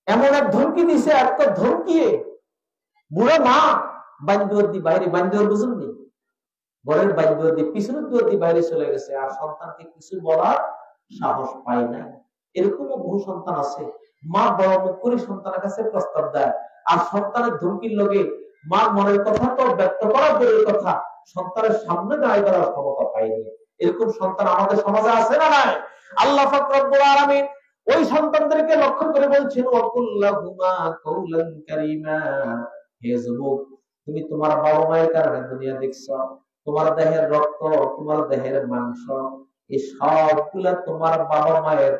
এমন এক ধমকি দিছে, এত ধমকিয়ে বুড়া মা বাইরে বান্দিওর বুঝুননি, ঘরের বাইর দিয়ে পিছনের দুয়ার দিয়ে বাইরে চলে গেছে, আর সন্তানকে কিছু বলার সাহস পায় না। এরকমও বহু সন্তান আছে, মা বড় মুখ করে সন্তানের কাছে প্রস্তাব দেয়, আর সন্তানের ধমকির লগে মা মনের কথা তো ব্যক্ত করার দূরের কথা, সন্তানের সামনে দাঁড়িয়ে করার ক্ষমতা পায়নি। এরকম সন্তান আমাদের সমাজে আছে না নাই? আল্লাহ পাক রব্বুল আলামিন ওই সন্তানদেরকে লক্ষ্য করে বলছেন, ওয়াকুল্লাহুমা কাওলান কারীমা। হে যুবক, তুমি তোমার বাবা মায়ের কারণে দুনিয়া দেখছো, তোমার দেহের রক্ত, তোমার দেহের মাংস, এই সবগুলা তোমার বাবা মায়ের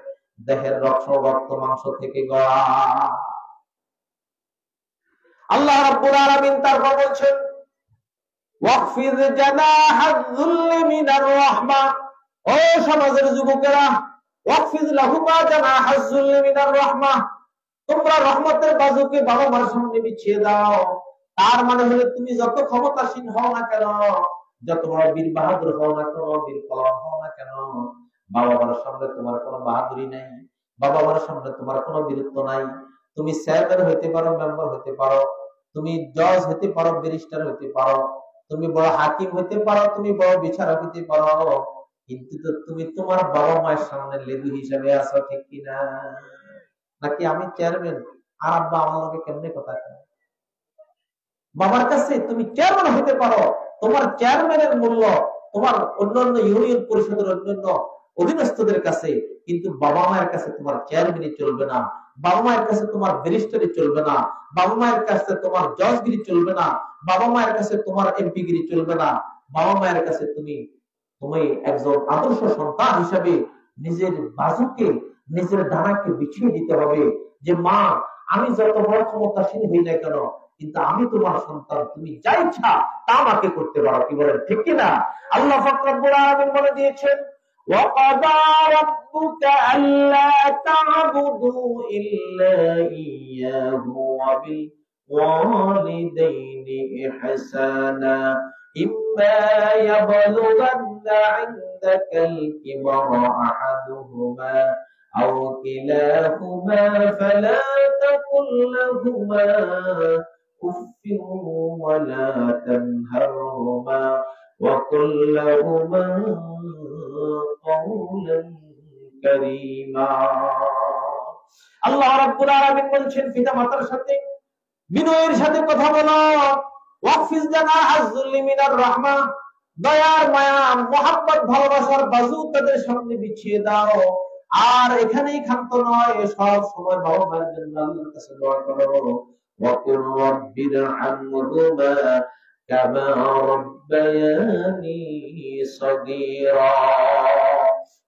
দেহের রক্ত মাংস থেকে গড়া। আল্লাহ রাব্বুল আলামিন তারপর বলছেন, ওয়াকফিজ জানাহায যুল্লি মিনার রাহমা। ও সমাজের যুবকেরা, ওয়াকফিজ লাহুমা জানাহায যুল্লি মিনার রাহমা, তোমরা রহমতের বাজুকে বাবা মার সামনে বিছিয়ে দাও। তার মানে হলো তুমি যত ক্ষমতাসীন হও না কেন, যত বড় বীর বাহাদুর হও না কেন, বীর পালন হও না কেন, বাবা মার সামনে তোমার কোনো বাহাদুরি নাই, বাবা মার সামনে তোমার কোনো বীরত্ব নাই। তুমি চেয়ারম্যান হইতে পারো, মেম্বার হইতে পারো, তুমি জজ হইতে পারো, ব্যারিস্টার হইতে পারো, তুমি বড় হাকিম হইতে পারো, তুমি বড় বিচারক হইতে পারো, কিন্তু তো তুমি তোমার বাবা মায়ের সামনে লেবু হিসাবে আছো, ঠিক কিনা? নাকি আমি চেয়ারম্যান আর আব্বা আমার লগে কেমনে কথা কয়? বাবার কাছে তুমি চেয়ারম্যান হতে পারো, তোমার চেয়ারম্যানের মূল্য তোমার অন্যান্য ইউনিয়ন পরিষদের অন্যান্য অধীনস্থদের কাছে, কিন্তু বাবা মায়ের কাছে তোমার চেয়ারম্যানই চলবে না, বাবা মায়ের কাছে তোমার ব্যারিস্টারি চলবে না, বাবা মায়ের কাছে তোমার জজগিরি চলবে না, বাবা মায়ের কাছে তোমার এমপিগিরি চলবে না। বাবা মায়ের কাছে তুমি একজন আদর্শ সন্তান হিসাবে নিজের বাজুকে, নিজের ডানাকে বিছিয়ে দিতে হবে, যে মা, আমি যত বড় ক্ষমতাসীন হই না কেন, কিন্তু আমি তোমার সন্তান, তুমি যা ইচ্ছা তা আমাকে করতে পারো। কি বলেন, ঠিক কিনা? আল্লাহ পাক রব্বুল আলামিন বলে দিয়েছেন, وَقَضَى رَبُّكَ أَلَّا تَعْبُدُوا إِلَّا إِيَّاهُ وَبِالْوَالِدَيْنِ إِحْسَانًا إِمَّا يَبْلُغَنَّ عِندَكَ الْكِبَرَ أَحَدُهُمَا أَوْ كِلَاهُمَا فَلَا تَقُل لَّهُمَا أُفٍّ وَلَا تَنْهَرْهُمَا وَقُل لَّهُمَا قَوْلًا كَرِيمًا। আল্লাহ রাব্বুল আলামিন বলছেন, পিতামাতার সাথে বিনয়ের সাথে কথা বলো। ওয়াকফিজ জানাহায যুল্লি মিনার রাহমা, দয়ার মায়া মহব্বত ভালোবাসার বাজু তাদের সামনে বিছিয়ে দাও। আর এখানেই ক্ষান্ত নয়, সব সময় বাবা মায়ের জন্য আল্লাহর কাছে দোয়া করো। ওয়াকুর রাব্বিরহামহুমা কামা রাব্বায়ানি সগীরা।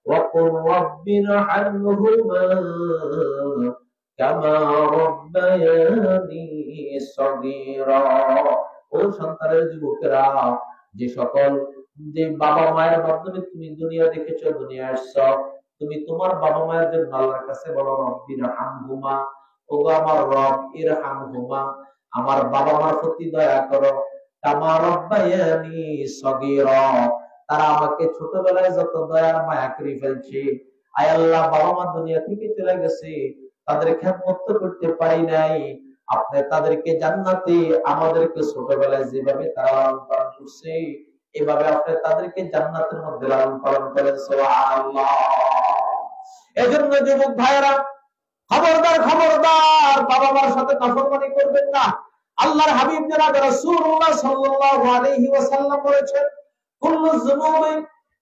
ওয়াকুর রাব্বিরহামহুমা কামা রাব্বায়ানি সগীরা। ও সন্তানের যুবকেরা, যে সকল যে বাবা মায়ের মাধ্যমে তুমি দুনিয়া দেখেছো, দুনিয়া আসছো, তুমি তোমার বাবা মায়ের জন্য আল্লাহর কাছে বলো, রব্বিরহামহুমা, ওগো আমার রব, ইরহামহুমা, আমার বাবা মার প্রতি দয়া করো, কামা রাব্বায়ানি সগীরা, তারা আমাকে ছোটবেলায় যত দয়া মায়া করে ফেলছে। আয় আল্লাহ, বাবা মা দুনিয়া থেকে চলে গেছে, তাদের খেদমত করতে পারি নাই, আপনি তাদেরকে জান্নাতে আমাদেরকে ছোটবেলায় যেভাবে তারা লালন পালন করছে, এভাবে আপনি তাদেরকে জান্নাতের মধ্যে লালন পালন করেন। সুবহানাল্লাহ। এজন্য যুবক ভাইরা, খবরদার খবরদার, বাবা মার সাথে নাফরমানি করবেন না। আল্লাহর হাবিব জনাব রাসূলুল্লাহ সাল্লাল্লাহু আলাইহি ওয়াসাল্লাম বলেছেন, কুল্লু যুনুবি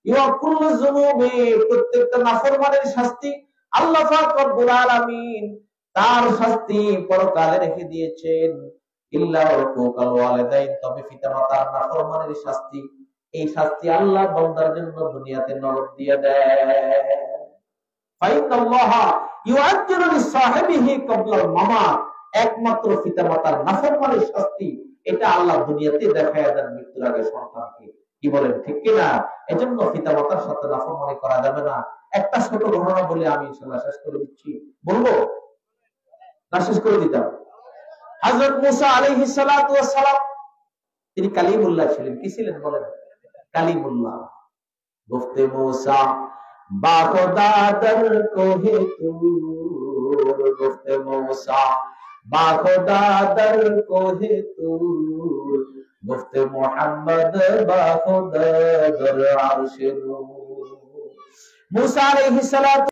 ওয়া কুল্লু যুনুবি, প্রত্যেকটা নাফরমানের শাস্তি আল্লাহ পাক রব্বুল আলামিন তার শাস্তি পরকালে রেখে দিয়েছেন, ইল্লা উকুকাল ওয়ালিদাইন, তবে পিতামাতার নাফরমানের শাস্তি, এই শাস্তি আল্লাহ বান্দার জন্য দুনিয়াতে নরক দিয়ে দেয়। ফাইনাল্লাহা ইউআজ্জিলু লিসাহিবিহি ক্বাবলাল মামাত, একমাত্র পিতামাতার নাফরমানের শাস্তি এটা আল্লাহ দুনিয়াতে দেখায় দেন মৃত্যুর আগে সন্তানকে। কি বলেন, ঠিক কিনা? এজন্য পিতামাতার সাথে নাফরমানি করা যাবে না। একটা ছোট ঘটনা বলে আমি ইনশাআল্লাহ শেষ করে দিচ্ছি। বলবো না শেষ করে দিতাম? হযরত মুসা আলাইহিস সালাতু ওয়াস সালাম, তিনি কালিমুল্লাহ ছিলেন। কি ছিলেন বলেন? কালিমুল্লাহ। গুফতে মুসা বাখুদা দর কোহে তুর, গুফতে মুসা বাখুদা দর কোহে তুর, गुफ्ते मोहम्मद बाखुद दर अर्श नूर। मूसा अलैहिस्सलाम